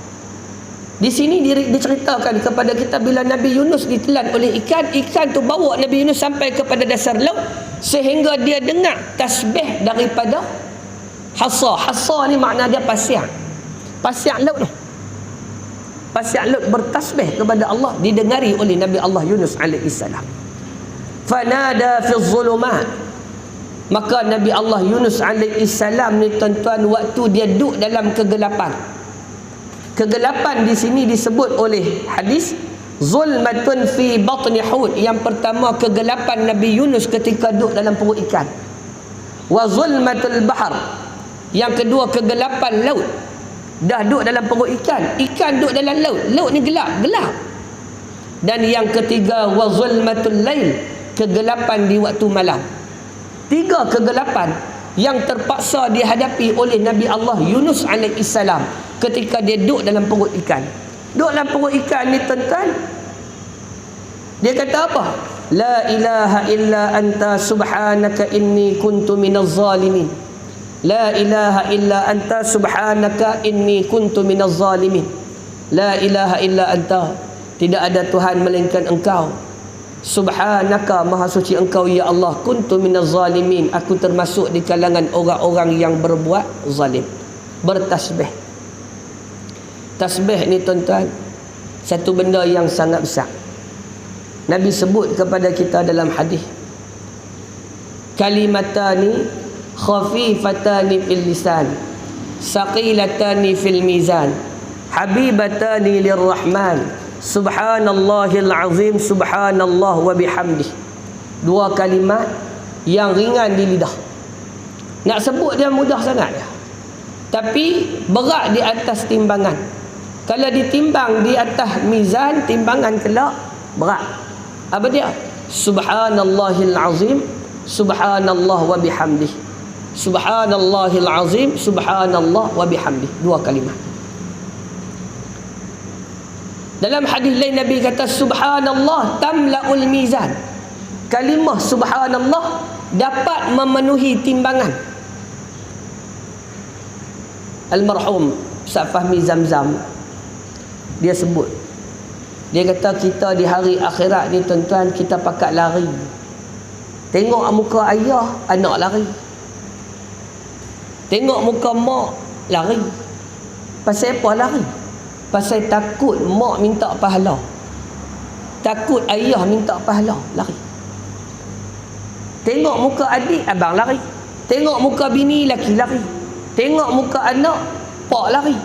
Di sini diceritakan kepada kita bila Nabi Yunus ditelan oleh ikan, ikan tu bawa Nabi Yunus sampai kepada dasar laut sehingga dia dengar tasbih daripada hasa. Hasa ni makna dia pasiak. Pasiak laut tu. Pasiak laut bertasbih kepada Allah, didengari oleh Nabi Allah Yunus alaihi salam. Fanada fi zulumat, maka Nabi Allah Yunus alaihi salam ni tuan-tuan, waktu dia duduk dalam kegelapan. Kegelapan di sini disebut oleh hadis zulmatun fi batni hud. Yang pertama kegelapan Nabi Yunus ketika duduk dalam perut ikan. Wa zulmatul bahr. Yang kedua kegelapan laut. Dah duduk dalam perut ikan, ikan duduk dalam laut, laut ni gelap. Dan yang ketiga wa zulmatul lail, kegelapan di waktu malam. Tiga kegelapan yang terpaksa dihadapi oleh Nabi Allah Yunus alaihi salam ketika dia duduk dalam perut ikan. Duduk dalam perut ikan ni tuan-tuan, dia kata apa? la ilaha illa anta subhanaka inni kuntu minaz zalimin. La ilaha illa anta subhanaka inni kuntu minaz zalimin. La ilaha illa anta, tidak ada Tuhan melainkan engkau. Subhanaka, maha suci engkau ya Allah. Kuntu minaz zalimin, aku termasuk di kalangan orang-orang yang berbuat zalim. Bertasbih. Tasbih ni tuan-tuan, satu benda yang sangat besar. Nabi sebut kepada kita dalam hadis, kalimatani khafifatani fil lisan, saqilatani fil mizan, habibatani lirrahman, subhanallahil azim, subhanallah wa bihamdih. Dua kalimat yang ringan di lidah. Nak sebut dia mudah sangat dia, tapi berat di atas timbangan. Kalau ditimbang di atas mizan, timbangan kelak berat. Apa dia? Subhanallahil azim, subhanallah wa bihamdih. Subhanallahil azim, subhanallah wa bihamdih. Dua kalimat. Dalam hadis lain Nabi kata subhanallah tamla'ul mizan. Kalimah subhanallah dapat memenuhi timbangan. Almarhum Ustaz Fahmi Zamzam, dia sebut, dia kata kita di hari akhirat ni tuan-tuan, kita pakat lari. Tengok muka ayah, anak lari. Tengok muka mak, lari. Pasal apa lari? Pasal takut mak minta pahala, takut ayah minta pahala, lari. Tengok muka adik, abang lari. Tengok muka bini, laki, lari. Tengok muka anak, pak, lari.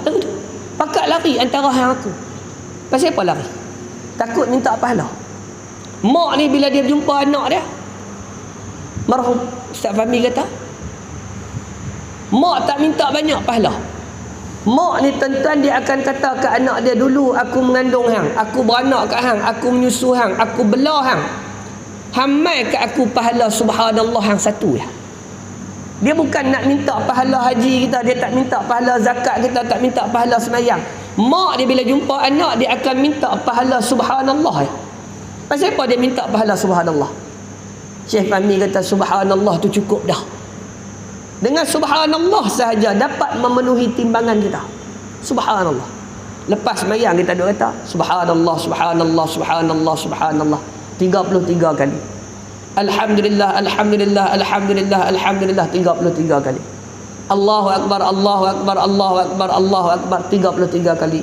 Pakat lari antara hang aku. Pasal apa lari? Takut minta pahala. Mak ni bila dia jumpa anak dia, marhum Ustaz Fahmi kata, mak tak minta banyak pahala. Mak ni tuan-tuan, dia akan kata ke anak dia, dulu aku mengandung hang, aku beranak kat hang, aku menyusu hang, aku bela hang, hamai ke aku pahala subhanallah hang satu ya. Dia bukan nak minta pahala haji kita, dia tak minta pahala zakat kita, tak minta pahala semayang. Mak dia bila jumpa anak, dia akan minta pahala subhanallah ya. Pasal apa dia minta pahala subhanallah? Syekh Fahmi kata subhanallah tu cukup dah. Dengan subhanallah sahaja dapat memenuhi timbangan kita. Subhanallah. Lepas semayang kita duk kata subhanallah, subhanallah, subhanallah, subhanallah 33 kali. Alhamdulillah, alhamdulillah, alhamdulillah, alhamdulillah 33 kali. Allahu akbar, Allahu akbar, Allahu akbar, Allahu akbar 33 kali.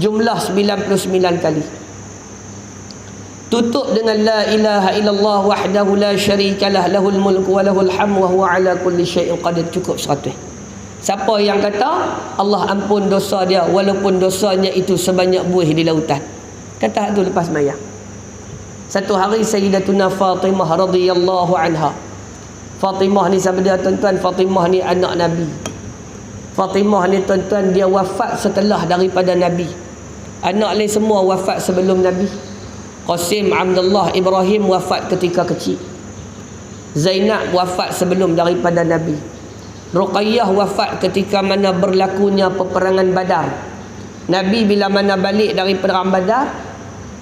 Jumlah 99 kali. Tutup dengan la ilaha illallah wahdahu la syarikalah lahul mulku wa lahul hamdu wa huwa ala kulli syai'in qadir. Cukup 100. Siapa yang kata Allah ampun dosa dia walaupun dosanya itu sebanyak buih di lautan, kata itu lepas mayang. Satu hari Sayyidatuna Fatimah radhiyallahu anha. Fatimah ni siapa dia tuan-tuan? Fatimah ni anak Nabi. Fatimah ni tuan-tuan, dia wafat setelah daripada Nabi. Anak lain semua wafat sebelum Nabi. Qasim, Abdullah, Ibrahim wafat ketika kecil. Zainab wafat sebelum daripada Nabi. Ruqayyah wafat ketika mana berlakunya peperangan Badar. Nabi bila mana balik dari perang Badar,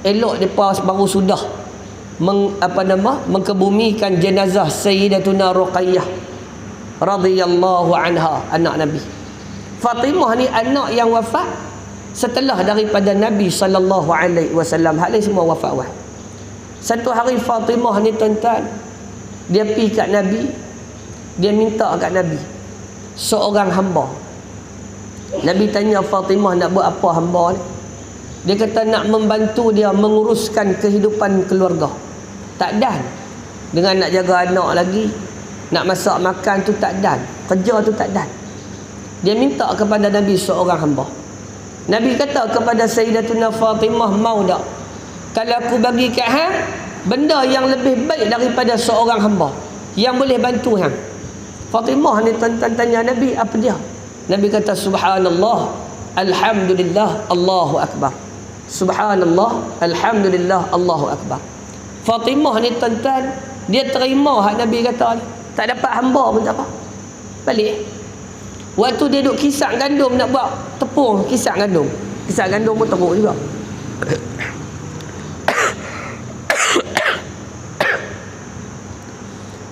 elok depa baru sudah mengkebumikan jenazah Sayyidatuna Ruqayyah radhiyallahu anha, anak Nabi. Fatimah ni anak yang wafat setelah daripada Nabi sallallahu alaihi wasallam. Hal lain semua wafat. Satu hari Fatimah ni tuan-tuan, dia pergi kat Nabi, dia minta kat Nabi seorang hamba. Nabi tanya Fatimah nak buat apa hamba ni? Dia kata nak membantu dia menguruskan kehidupan keluarga. Tak dan. Dengan nak jaga anak lagi, nak masak makan tu tak dan. Kerja tu tak dan. Dia minta kepada Nabi seorang hamba. Nabi kata kepada Sayyidatuna Fatimah, mau tak kalau aku bagi kat hang benda yang lebih baik daripada seorang hamba yang boleh bantu hang? Fatimah ni tuan-tuan tanya Nabi, apa dia? Nabi kata subhanallah, alhamdulillah, Allahu akbar. Subhanallah, alhamdulillah, Allahu akbar. Fatimah ni tuan-tuan, dia terima hak Nabi kata ni. Tak dapat hamba pun tak apa. Balik. Waktu dia duk kisar gandum nak buat tepung, kisar gandum. Kisar gandum pun teruk juga.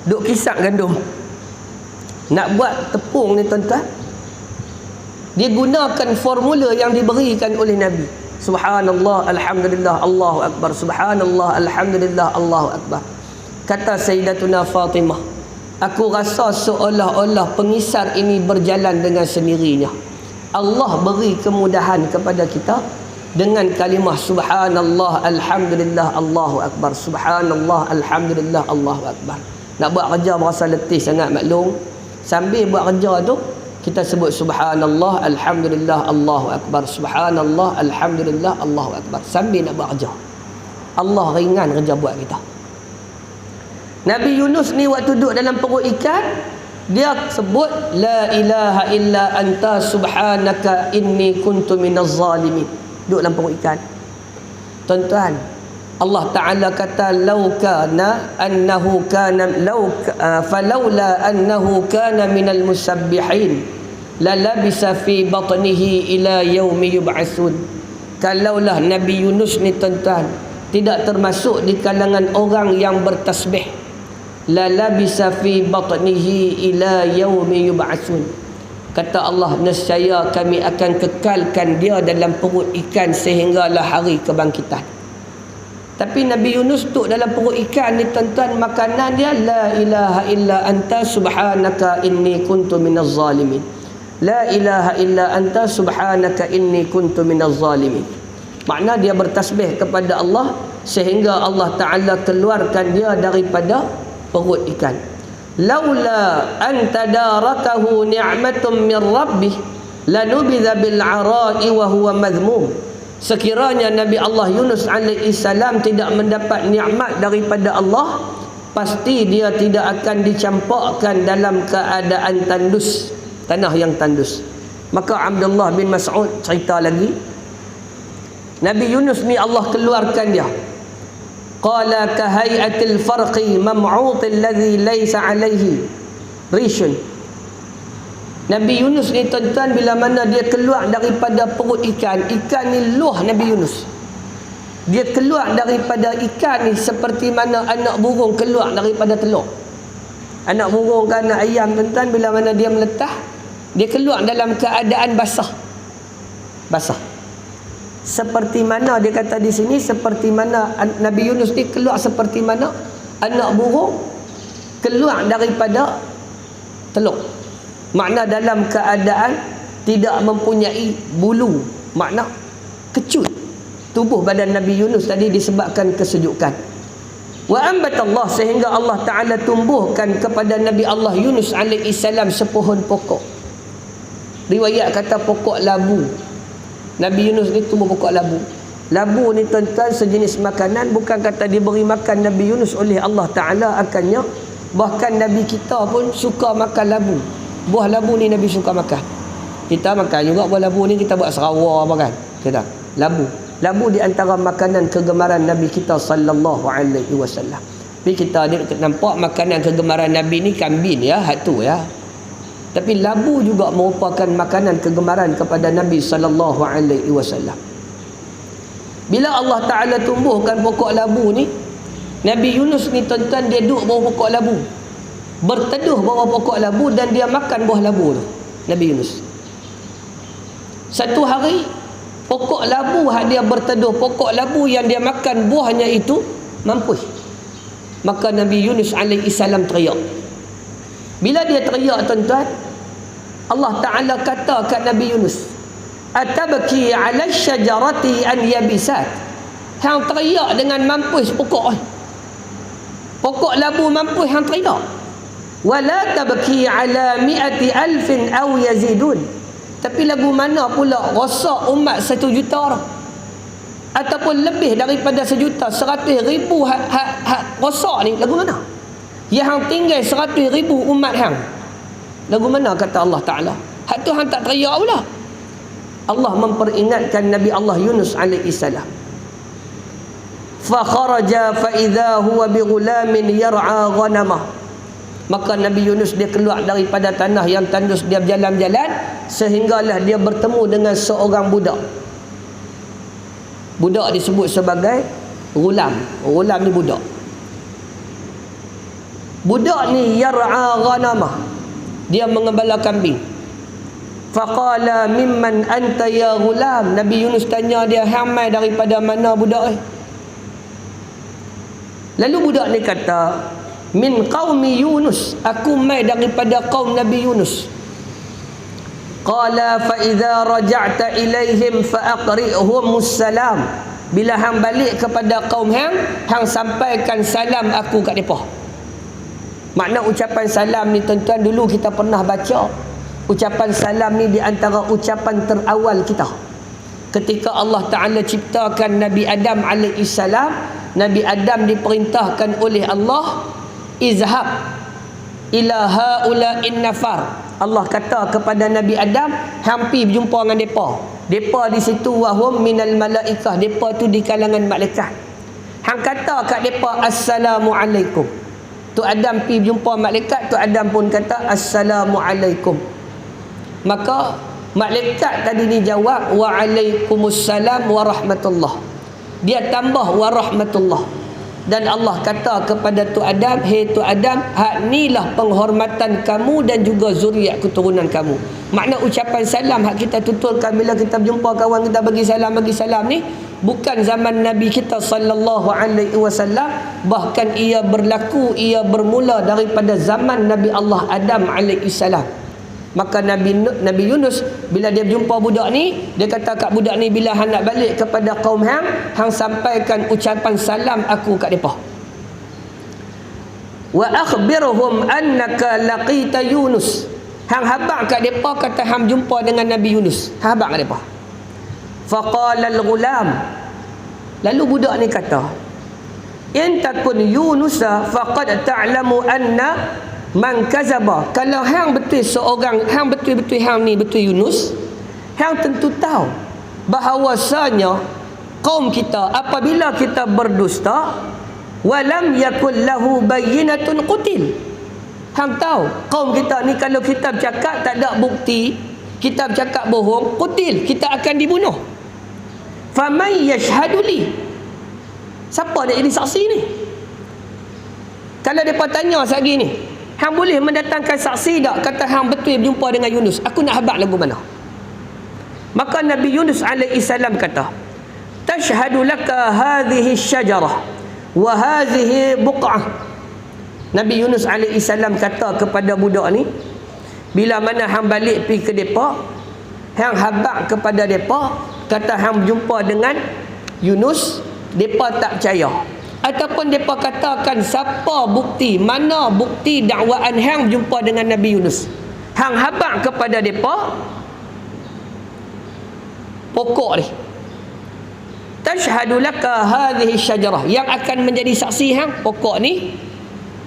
duk kisap gandum. Nak buat tepung ni tuan-tuan, dia gunakan formula yang diberikan oleh Nabi. Subhanallah, alhamdulillah, Allahu akbar. Subhanallah, alhamdulillah, Allahu akbar. Kata Sayyidatuna Fatimah, aku rasa seolah-olah pengisar ini berjalan dengan sendirinya. Allah beri kemudahan kepada kita dengan kalimah subhanallah, alhamdulillah, Allahu akbar. Subhanallah, alhamdulillah, Allahu akbar. Nak buat kerja berasa letih sangat, maklum. Sambil buat kerja tu, kita sebut subhanallah, alhamdulillah, Allahu akbar. Subhanallah, alhamdulillah, Allahu akbar. Sambil nak buat kerja. Allah ringan kerja buat kita. Nabi Yunus ni waktu duduk dalam perut ikan, dia sebut la ilaha illa anta subhanaka inni kuntu minaz zalimin. Duduk dalam perut ikan. Tuan-tuan, Allah Ta'ala kata law kana annahu kana falawla annahu kana minal musabbihin la labisa fi batnihi ila yaumi yub'atsun. Kalaulah Nabi Yunus ni tuan-tuan tidak termasuk di kalangan orang yang bertasbih, la labisa fi batnihi ila yaumi yub'atsun. Kata Allah, nescaya kami akan kekalkan dia dalam perut ikan sehinggalah hari kebangkitan. Tapi Nabi Yunus duduk dalam perut ikan ni tuan-tuan, makanan dia la ilaha illa anta subhanaka inni kuntu minaz zalimin. La ilaha illa anta subhanaka inni kuntu minaz zalimin. Makna dia bertasbih kepada Allah sehingga Allah Ta'ala keluarkan dia daripada perut ikan. Laula an tadarakahu ni'matun min rabbih lanubidha bil 'ara'i wa huwa madhmum. Sekiranya Nabi Allah Yunus alaihi salam tidak mendapat nikmat daripada Allah, pasti dia tidak akan dicampakkan dalam keadaan tandus, tanah yang tandus. Maka Abdullah bin Mas'ud cerita lagi, Nabi Yunus ni Allah keluarkan dia. Qala kahai'atil farqi mam'util ladzi laysa alaihi rishun. Nabi Yunus ni tuan-tuan, bila mana dia keluar daripada perut ikan, ikan ni luah Nabi Yunus. Dia keluar daripada ikan ni seperti mana anak burung keluar daripada telur. Anak burung ke anak ayam tuan-tuan, bila mana dia meletah, dia keluar dalam keadaan basah. Basah. Seperti mana dia kata di sini, seperti mana Nabi Yunus ni keluar seperti mana anak burung keluar daripada telur. Makna dalam keadaan tidak mempunyai bulu, makna kecut. Tubuh badan Nabi Yunus tadi disebabkan kesejukan. Wa ambatallah, sehingga Allah Ta'ala tumbuhkan kepada Nabi Allah Yunus alaihi salam sepohon pokok. Riwayat kata pokok labu. Nabi Yunus ni tumbuh pokok labu. Labu ni tuan-tuan sejenis makanan, bukan kata diberi makan Nabi Yunus oleh Allah Ta'ala akannya. Bahkan Nabi kita pun suka makan labu. Buah labu ni Nabi suka makan. Kita makan juga buah labu ni, kita buat serawar apa kan. Kita labu. Labu di antara makanan kegemaran Nabi kita sallallahu alaihi wasallam. Tapi kita ada nampak makanan kegemaran Nabi ni kambing ya, hak tu ya. Tapi labu juga merupakan makanan kegemaran kepada Nabi sallallahu alaihi wasallam. Bila Allah Ta'ala tumbuhkan pokok labu ni, Nabi Yunus ni tuan-tuan dia duduk bawah pokok labu, berteduh bawah pokok labu, dan dia makan buah labu tu, Nabi Yunus. Satu hari pokok labu dia berteduh, pokok labu yang dia makan buahnya itu mampus. Maka Nabi Yunus alaihi salam teriak. Bila dia teriak tuan-tuan, Allah Ta'ala kata kat Nabi Yunus, atabki ala syajarati an yabisat. Hang teriak dengan mampus pokok. Pokok labu mampus hang teriak. Wala tabki ala mi'ati alfin aw yazidun. Tapi lagu mana pula rosak umat 1 juta orang, ataupun lebih daripada 1 juta, 100,000 rosak ni lagu mana? Yang hang tinggal 100,000 umat hang, lagu mana kata Allah Ta'ala? Hak tu hang tak teriak pula. Allah memperingatkan Nabi Allah Yunus alaihi salam. Fa kharaja fa idza huwa bi ghulamin yar'a ghanamah. Maka Nabi Yunus dia keluar daripada tanah yang tandus, dia berjalan-jalan sehinggalah dia bertemu dengan seorang budak. Budak disebut sebagai ghulam. Ghulam ni budak. Budak ni yar'a ghanamah, dia mengembala kambing. Faqala mimman anta ya ghulam. Nabi Yunus tanya dia, hamai daripada mana budak? Lalu budak ni kata, min qaumi Yunus, aku mai daripada kaum Nabi Yunus. Qala fa idza raja'ta ilaihim fa aqri'humus salam. Bila hang balik kepada kaum hang sampaikan salam aku kat depa. Makna ucapan salam ni tuan-tuan, dulu kita pernah baca. Ucapan salam ni di antara ucapan terawal kita. Ketika Allah Ta'ala ciptakan Nabi Adam alaihissalam, Nabi Adam diperintahkan oleh Allah, izhab ila haula'in nafar. Allah kata kepada Nabi Adam, hampir berjumpa dengan depa. Depa di situ wahum minal malaikah, depa tu di kalangan malaikat. Hang kata kat depa assalamualaikum. Tu Adam pergi jumpa malaikat, tu Adam pun kata assalamualaikum. Maka malaikat tadi ni jawab waalaikumsalam warahmatullah. Dia tambah warahmatullah. Dan Allah kata kepada tu Adam, hei tu Adam, hak inilah penghormatan kamu dan juga zuriat keturunan kamu. Makna ucapan salam hak kita tuturkan bila kita berjumpa kawan kita bagi salam ni bukan zaman Nabi kita sallallahu alaihi wasallam, bahkan ia berlaku, ia bermula daripada zaman Nabi Allah Adam alaihi salam. Maka Nabi Yunus bila dia berjumpa budak ni, dia kata kat budak ni, bila hang nak balik kepada kaum hang sampaikan ucapan salam aku kat depa. Wa akhbirhum annaka laqita Yunus. Hang habaq kat depa kata hang jumpa dengan Nabi Yunus. Hang habaq kat depa. Faqala al-ghulam. Lalu budak ni kata, in takun Yunusa faqad ta'lamu anna man kazaba. Kalau hang betul seorang, hang betul-betul hang ni betul Yunus, hang tentu tahu bahawasanya kaum kita apabila kita berdusta walam yakul lahu bayyinatun qutil. Hang tahu kaum kita ni kalau kita bercakap tak ada bukti, kita bercakap bohong, qutil, kita akan dibunuh. Faman yashhadu li. Siapa nak jadi saksi ni? Kalau depa tanya sagi ni, hang boleh mendatangkan saksi tak kata hang betul berjumpa dengan Yunus? Aku nak habaq lagu mana? Maka Nabi Yunus alaihi salam kata, tashhadu laka hadhihi syajarah wa hadhihi buq'ah. Nabi Yunus alaihi salam kata kepada budak ni, bila mana hang balik pergi ke depa, hang habaq kepada depa kata hang berjumpa dengan Yunus, depa tak percaya. Ataupun mereka katakan siapa bukti, mana bukti dakwaan hang berjumpa dengan Nabi Yunus. Hang habaq kepada mereka pokok ni. Tashhadu laka hadhihi syajarah, yang akan menjadi saksi hang pokok ni,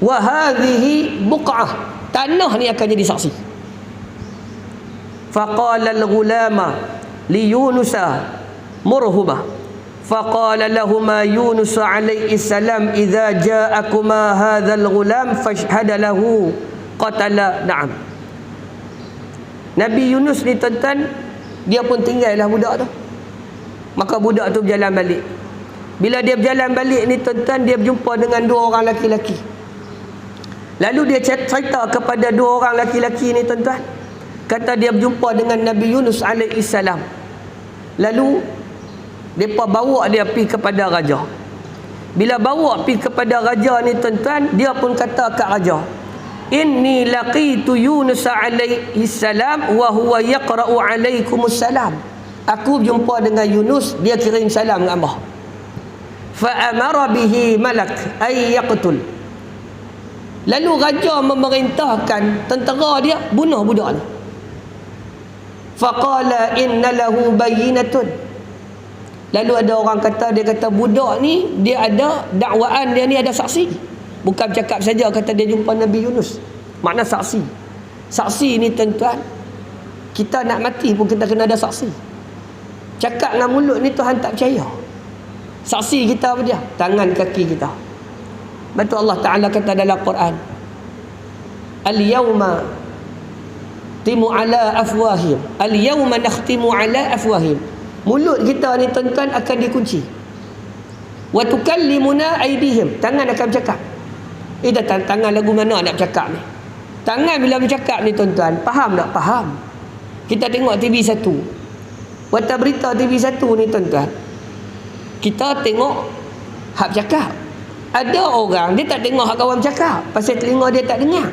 wa hadhihi buq'ah, tanah ni akan jadi saksi. Faqala al-ghulama li Yunusa murhuma. Faqala lahuma Yunus alaihi salam idza ja'akuma hadzal ghulam fashhada lahu qatala. Naam. Nabi Yunus ni tuan-tuan, dia pun tinggallah budak tu. Maka budak tu berjalan balik. Bila dia berjalan balik ni tuan-tuan, dia berjumpa dengan dua orang laki-laki. Lalu dia cerita kepada dua orang laki-laki ni tuan-tuan. Kata dia berjumpa dengan Nabi Yunus alaihi salam. Lalu mereka bawa dia pergi kepada raja. Bila bawa pergi kepada raja ni tuan-tuan, dia pun kata kat raja, inni laqitu Yunus alaihi salam wa huwa yaqra'u alaikumus salam. Aku berjumpa dengan Yunus, dia kirim salam dengan Allah. Fa amara bihi malak ay yaqtul. Lalu raja memerintahkan tentera dia bunuh budak ni. Faqala inna lahu bayyinatun. Lalu ada orang kata, dia kata budak ni dia ada dakwaan, dia ni ada saksi. Bukan cakap saja kata dia jumpa Nabi Yunus. Makna saksi. Saksi ni tuan-tuan, kita nak mati pun kita kena ada saksi. Cakap dengan mulut ni Tuhan tak percaya. Saksi kita apa dia? Tangan kaki kita. Betul Allah Ta'ala kata dalam Quran, al-yawma timu ala afwahim, al-yawma nakhtimu ala afwahim. Mulut kita ni tuan-tuan akan dikunci. Wa tukallimuna aydihim, tangan akan bercakap. Dah tangan lagu mana nak bercakap ni? Tangan bila bercakap ni tuan-tuan, faham tak? Faham. Kita tengok TV1. Watak berita TV1 ni tuan-tuan, kita tengok hak bercakap. Ada orang dia tak tengok hak kawan bercakap, pasal telinga dia tak dengar.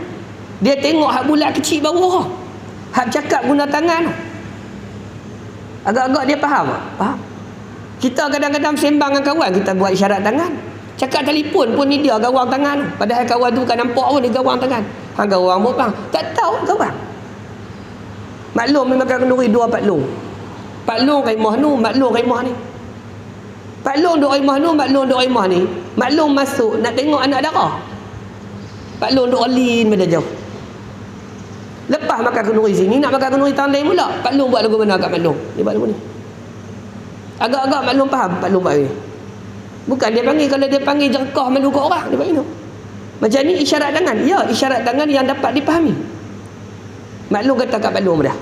Dia tengok hak bulat kecil bawah. Hak bercakap guna tangan. Agak-agak dia faham tak? Faham. Kita kadang-kadang sembang dengan kawan, kita buat isyarat tangan. Cakap telefon pun ni dia gawang tangan. Padahal kawan tu bukan nampak pun dia gawang tangan. Hang gawang pun bang. Tak tahu gawang. Maklum memang kenduri 2 Pak Long. Pak Long kaimah nu, Mak Long kaimah ni. Pak Long duk kaimah nu, Mak Long duk kaimah ni. Mak Long masuk nak tengok anak darah. Pak Long duk olin pada jauh. Lepas makan kenduri sini, nak makan kenduri tahun lain pula. Pak Long buat lagu mana kat Mak Long? Dia buat lagu ni. Agak-agak Mak Long faham Pak Long buat ni. Bukan dia panggil, kalau dia panggil jengkah malu kat orang, dia panggil tu. Macam ni isyarat tangan. Ya, isyarat tangan yang dapat dipahami. Maklum kata kat Maklum dah.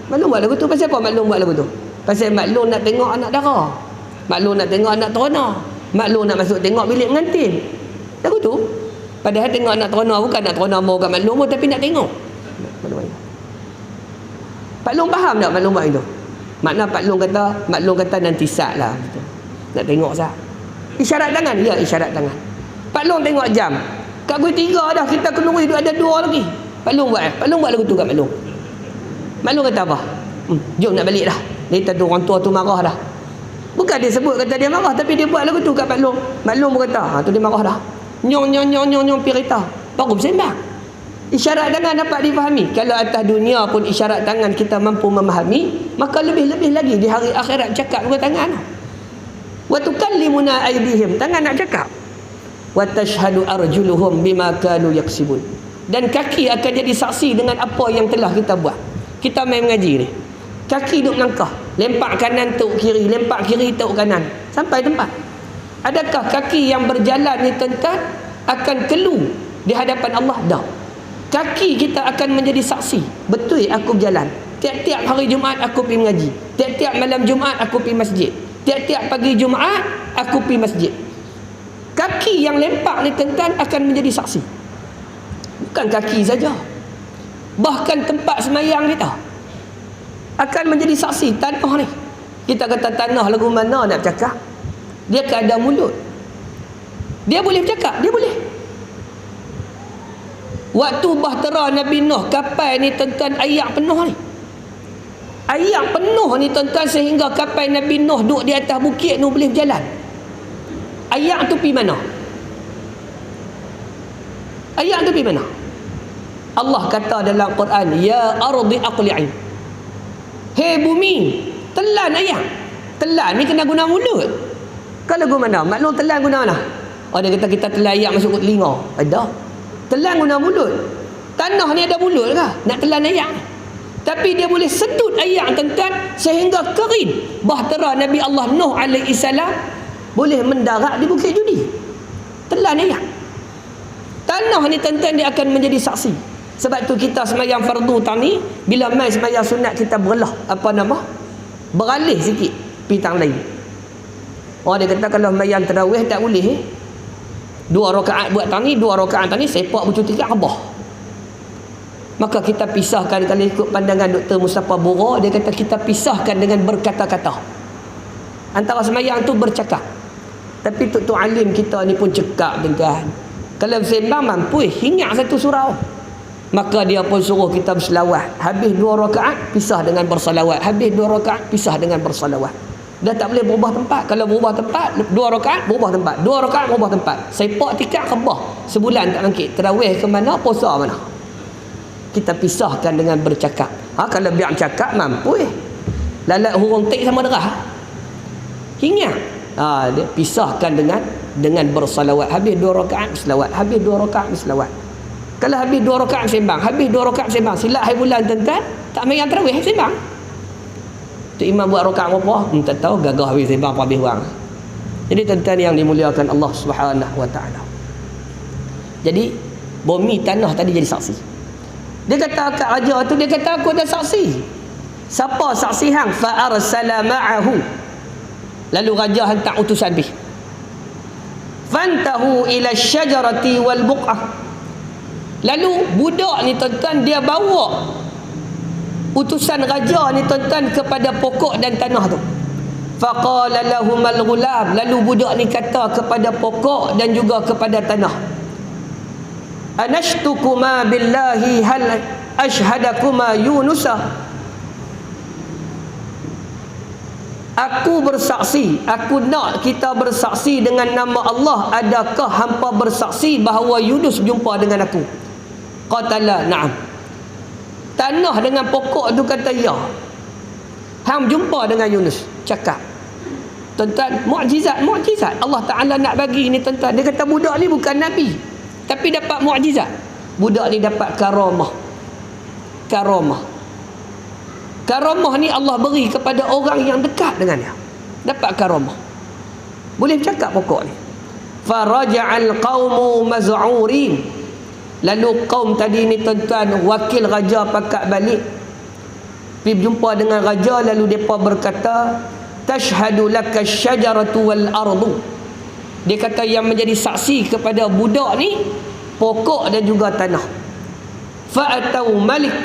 Maklum buat lagu tu. Pasal apa Maklum buat lagu tu? Pasal Maklum nak tengok anak darah. Maklum nak tengok anak terona. Maklum nak masuk tengok bilik pengantin. Lagu tu. Padahal tengok anak terona bukan nak terona mau kat Maklum pun, tapi nak tengok. Maklum faham tak Maklum buat itu? Makna Maklum kata nanti sat lah. Nak tengok sat. Isyarat tangan. Ya, isyarat tangan. Maklum tengok jam. Kat pukul 3 dah kita kenduri ada 2 lagi. Maklum buat lagu tu kat Maklum. Maklum kata apa? Jom nak balik dah. Dia tu orang tua tu marah dah. Bukan dia sebut kata dia marah, tapi dia buat lagu tu kat Maklum. Maklum pun kata, tu dia marah dah. Nyong pirita. Baru bersembang. Isyarat tangan dapat difahami. Kalau atas dunia pun isyarat tangan kita mampu memahami, maka lebih-lebih lagi di hari akhirat cakap dengan tangan. Wa tukallimuna aydihim, tangan nak cakap. Wa tashhadu arjuluhum bima kanu yaksibun. Dan kaki akan jadi saksi dengan apa yang telah kita buat. Kita main mengaji ni. Kaki duk melangkah, lempak kanan tuk kiri, lempak kiri tuk kanan sampai tempat. Adakah kaki yang berjalan ni tuan-tuan akan kelu di hadapan Allah? Dah. Kaki kita akan menjadi saksi. Betul aku berjalan. Tiap-tiap hari Jumaat aku pergi mengaji. Tiap-tiap malam Jumaat aku pergi masjid. Tiap-tiap pagi Jumaat aku pergi masjid. Kaki yang lempak ni tuan-tuan akan menjadi saksi. Bukan kaki saja, bahkan tempat semayang kita akan menjadi saksi. Tanah ni, kita kata tanah lagu mana nak bercakap, dia kan ada mulut, dia boleh bercakap, dia boleh. Waktu bahtera Nabi Nuh, kapal ni tuan-tuan ayak penuh ni. Ayak penuh ni tuan-tuan, sehingga kapal Nabi Nuh duduk di atas bukit ni boleh berjalan. Ayak tu pergi mana? Ayak tu pergi mana? Allah kata dalam Quran, ya ardi aqli'i. Hei bumi, telan ayak. Telan ni kena guna mulut. Kalau guna mana? Maklum telan guna mana? Oh, dia kata kita telan ayak masuk ke telinga. Ada. Telan guna mulut. Tanah ni ada mulut ke nak telan ayak? Tapi dia boleh sedut ayak tuan-tuan sehingga kering. Bahtera Nabi Allah Nuh alaihi salam boleh mendarat di bukit judi. Telan ayak. Tanah ni tuan-tuan dia akan menjadi saksi. Sebab tu kita semayang fardu tani, bila mai semayang sunat kita berelah, apa nama? Beralih sikit pitang lain. Oh, dia kata kalau semayang tarawih tak boleh. 2 rakaat buat tani, 2 rakaat tani sepak bercuti kat Abah. Maka kita pisahkan, kalau ikut pandangan Dr. Mustafa Bora, dia kata kita pisahkan dengan berkata-kata. Antara semayang tu bercakap. Tapi Tok Alim kita ni pun cekap dengan. Kalau sembang mampu ingat satu surau. Maka dia pun suruh kita berselawat. Habis 2 rakaat pisah dengan berselawat. Habis 2 rakaat pisah dengan berselawat. Dah tak boleh berubah tempat. Kalau berubah tempat, 2 rakaat berubah tempat, 2 rakaat berubah tempat. Sepak tikak kebah. Sebulan tak bangkit. Tarawih ke mana, puasa mana. Kita pisahkan dengan bercakap. Kalau biar cakap mampu lalat hurung tik sama derah. Ingat. Dia pisahkan dengan bersalawat. Habis 2 rakaat bersalawat. Habis 2 rakaat bersalawat. Kalau habis 2 rakaat sembang, habis 2 rakaat sembang, silap hari bulan tuan-tuan, tak main tarawih sembang. Tu imam buat rakaat berapa? Tak tahu, gagah habis sembang apa habis orang. Jadi tuan-tuan yang dimuliakan Allah Subhanahu wa taala. Jadi bumi tanah tadi jadi saksi. Dia kata kat raja tu, dia kata aku ada saksi. Siapa saksi hang? Fa arsala ma'ahu. Lalu raja hantar utusan pergi. fantahu ila syajarati wal buq'ah. Lalu budak ni tuan-tuan, dia bawa utusan raja ni tuan-tuan kepada pokok dan tanah tu. Faqala lahumal ghulam, lalu budak ni kata kepada pokok dan juga kepada tanah, anashtukuma billahi hal ashhadakuma yunusa. Aku bersaksi, aku nak kita bersaksi dengan nama Allah, adakah hampa bersaksi bahawa Yunus jumpa dengan aku? Qatala na'am. Tanah dengan pokok tu kata ya, hang jumpa dengan Yunus. Cakap tuan-tuan, mukjizat Allah Ta'ala nak bagi ni tuan-tuan. Dia kata budak ni bukan Nabi, tapi dapat mukjizat. Budak ni dapat karamah. Karamah ni Allah beri kepada orang yang dekat dengan dia. Dapat karamah. Boleh bercakap pokok ni. Faraja'al qaumu maz'urin. Lalu kaum tadi ni tuan-tuan, wakil raja pakat balik, pergi berjumpa dengan raja. Lalu mereka berkata, tashhadu laka syajaratu wal ardu. Dia kata yang menjadi saksi kepada budak ni pokok dan juga tanah. Fa'atau malik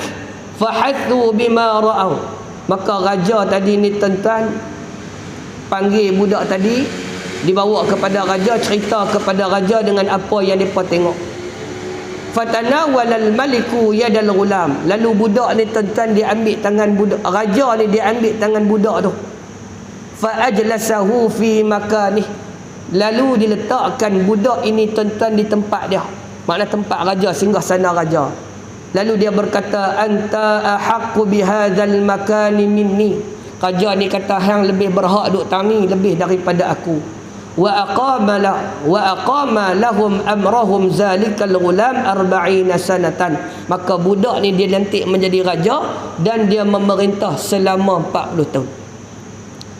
fahathu bima ra'au. Maka raja tadi ni tuan-tuan panggil budak tadi, dibawa kepada raja, cerita kepada raja dengan apa yang mereka tengok. Fatanawalal maliku yadal ghulam. Lalu budak ni tuan-tuan diambil tangan budak, raja ni diambil tangan budak tu. Fa ajlasahu fi makanih. Lalu diletakkan budak ini tuan-tuan di tempat dia. Makna tempat raja, singgah sana raja. Lalu dia berkata, anta ahaqqu bihadzal makani minni. Raja ni kata, hang lebih berhak duk tami lebih daripada aku. Wa aqama lahum amrahum zalikal ghulam 40 sanatan. Maka budak ni dia lantik menjadi raja dan dia memerintah selama 40 tahun.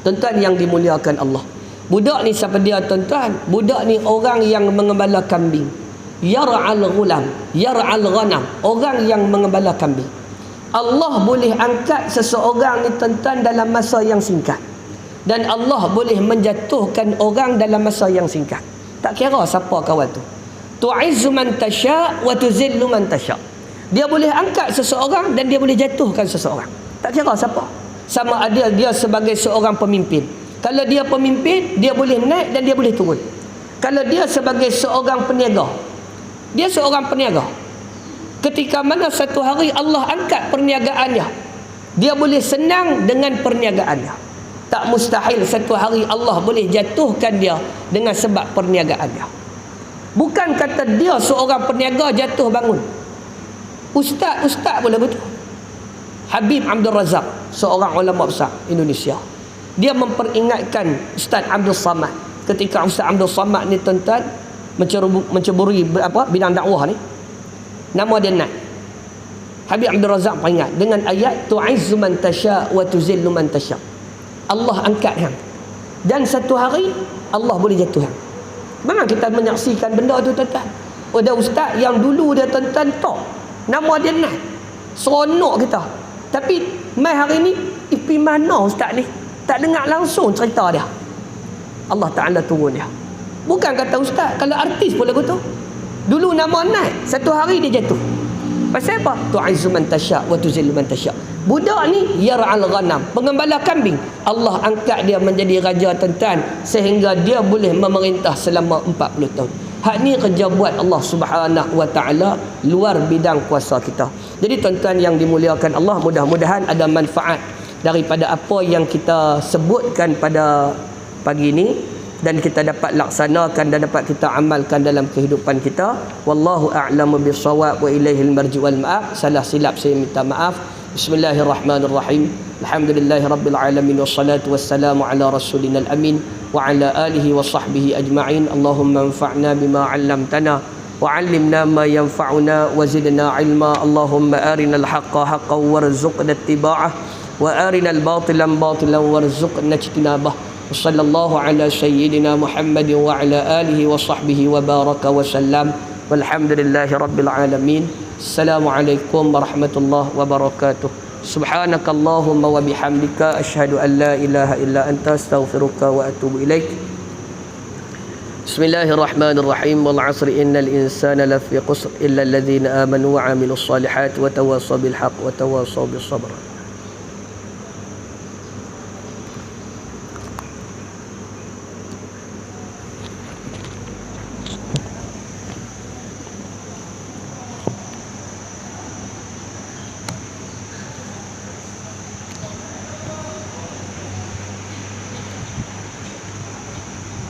Tuan-tuan yang dimuliakan Allah, budak ni siapa dia tuan-tuan? Budak ni orang yang mengembala kambing. Yar'al ghulam, yar'al ghanam, orang yang mengembala kambing. Allah boleh angkat seseorang ni tuan-tuan dalam masa yang singkat, dan Allah boleh menjatuhkan orang dalam masa yang singkat. Tak kira siapa kawan tu. Tu'izzu man tasya' wa tuzillu man tasya'. Dia boleh angkat seseorang dan dia boleh jatuhkan seseorang. Tak kira siapa. Sama ada dia sebagai seorang pemimpin. Kalau dia pemimpin, dia boleh naik dan dia boleh turun. Kalau dia sebagai seorang peniaga, dia seorang peniaga. Ketika mana satu hari Allah angkat perniagaannya, dia boleh senang dengan perniagaannya. Tak mustahil satu hari Allah boleh jatuhkan dia dengan sebab perniagaannya. Bukan kata dia seorang peniaga jatuh bangun. Ustaz boleh betul. Habib Abdul Razak, seorang ulama besar Indonesia, dia memperingatkan Ustaz Abdul Samad. Ketika Ustaz Abdul Samad ni tuan-tuan menceburi bidang dakwah ni, nama dia Nat. Habib Abdul Razak peringat dengan ayat tu'izzu man tasya' wa tuzillu man tasya'. Allah angkat hang, dan satu hari Allah boleh jatuh hang. Memang kita menyaksikan benda tu tuan-tuan. Ada ustaz yang dulu dia tuan-tuan tok, nama dia Nat, seronok kita. Tapi mai hari ni pergi mana ustaz ni? Tak dengar langsung cerita dia. Allah Ta'ala turun dia. Bukan kata ustaz, kalau artis pun lagu tu. Dulu nama Nat, satu hari dia jatuh. Pasal apa? Tu'izzu man tasya' wa tuzillu man tasya'. Budak ni yar'al ghanam, pengembala kambing. Allah angkat dia menjadi raja tuan-tuan, sehingga dia boleh memerintah selama 40 tahun. Hak ni kerja buat Allah Subhanahu wa Ta'ala, luar bidang kuasa kita. Jadi tuan-tuan yang dimuliakan Allah, mudah-mudahan ada manfaat daripada apa yang kita sebutkan pada pagi ini, dan kita dapat laksanakan dan dapat kita amalkan dalam kehidupan kita. Wallahu a'lamu bissawab wa ilaihil marji wal ma'ab. Salah silap saya minta maaf. Bismillahirrahmanirrahim. Alhamdulillahi rabbil alamin, wassalatu wassalamu ala rasulina al-amin wa ala alihi wa sahbihi ajma'in. Allahumma anfa'na bima 'allamtana wa 'allimna ma yanfa'una wa zidna 'ilma. Allahumma arinal haqqa haqqan warzuqna ittiba'ah wa arinal batilan batilan warzuqna ijtinabah. Sallallahu ala sayyidina Muhammadin wa ala alihi wa sahbihi wa baraka wa sallam. Walhamdulillahi rabbil alamin. Assalamualaikum warahmatullahi wabarakatuh. Subhanakallahumma wa bihamdika asyhadu an la ilaha illa anta astaghfiruka wa atubu ilaik. Bismillahirrahmanirrahim. Wal 'asri innal insana lafi qusr illa alladhina amanu wa 'amilus solihat wa tawassaw bil haqq wa tawassaw bis sabr.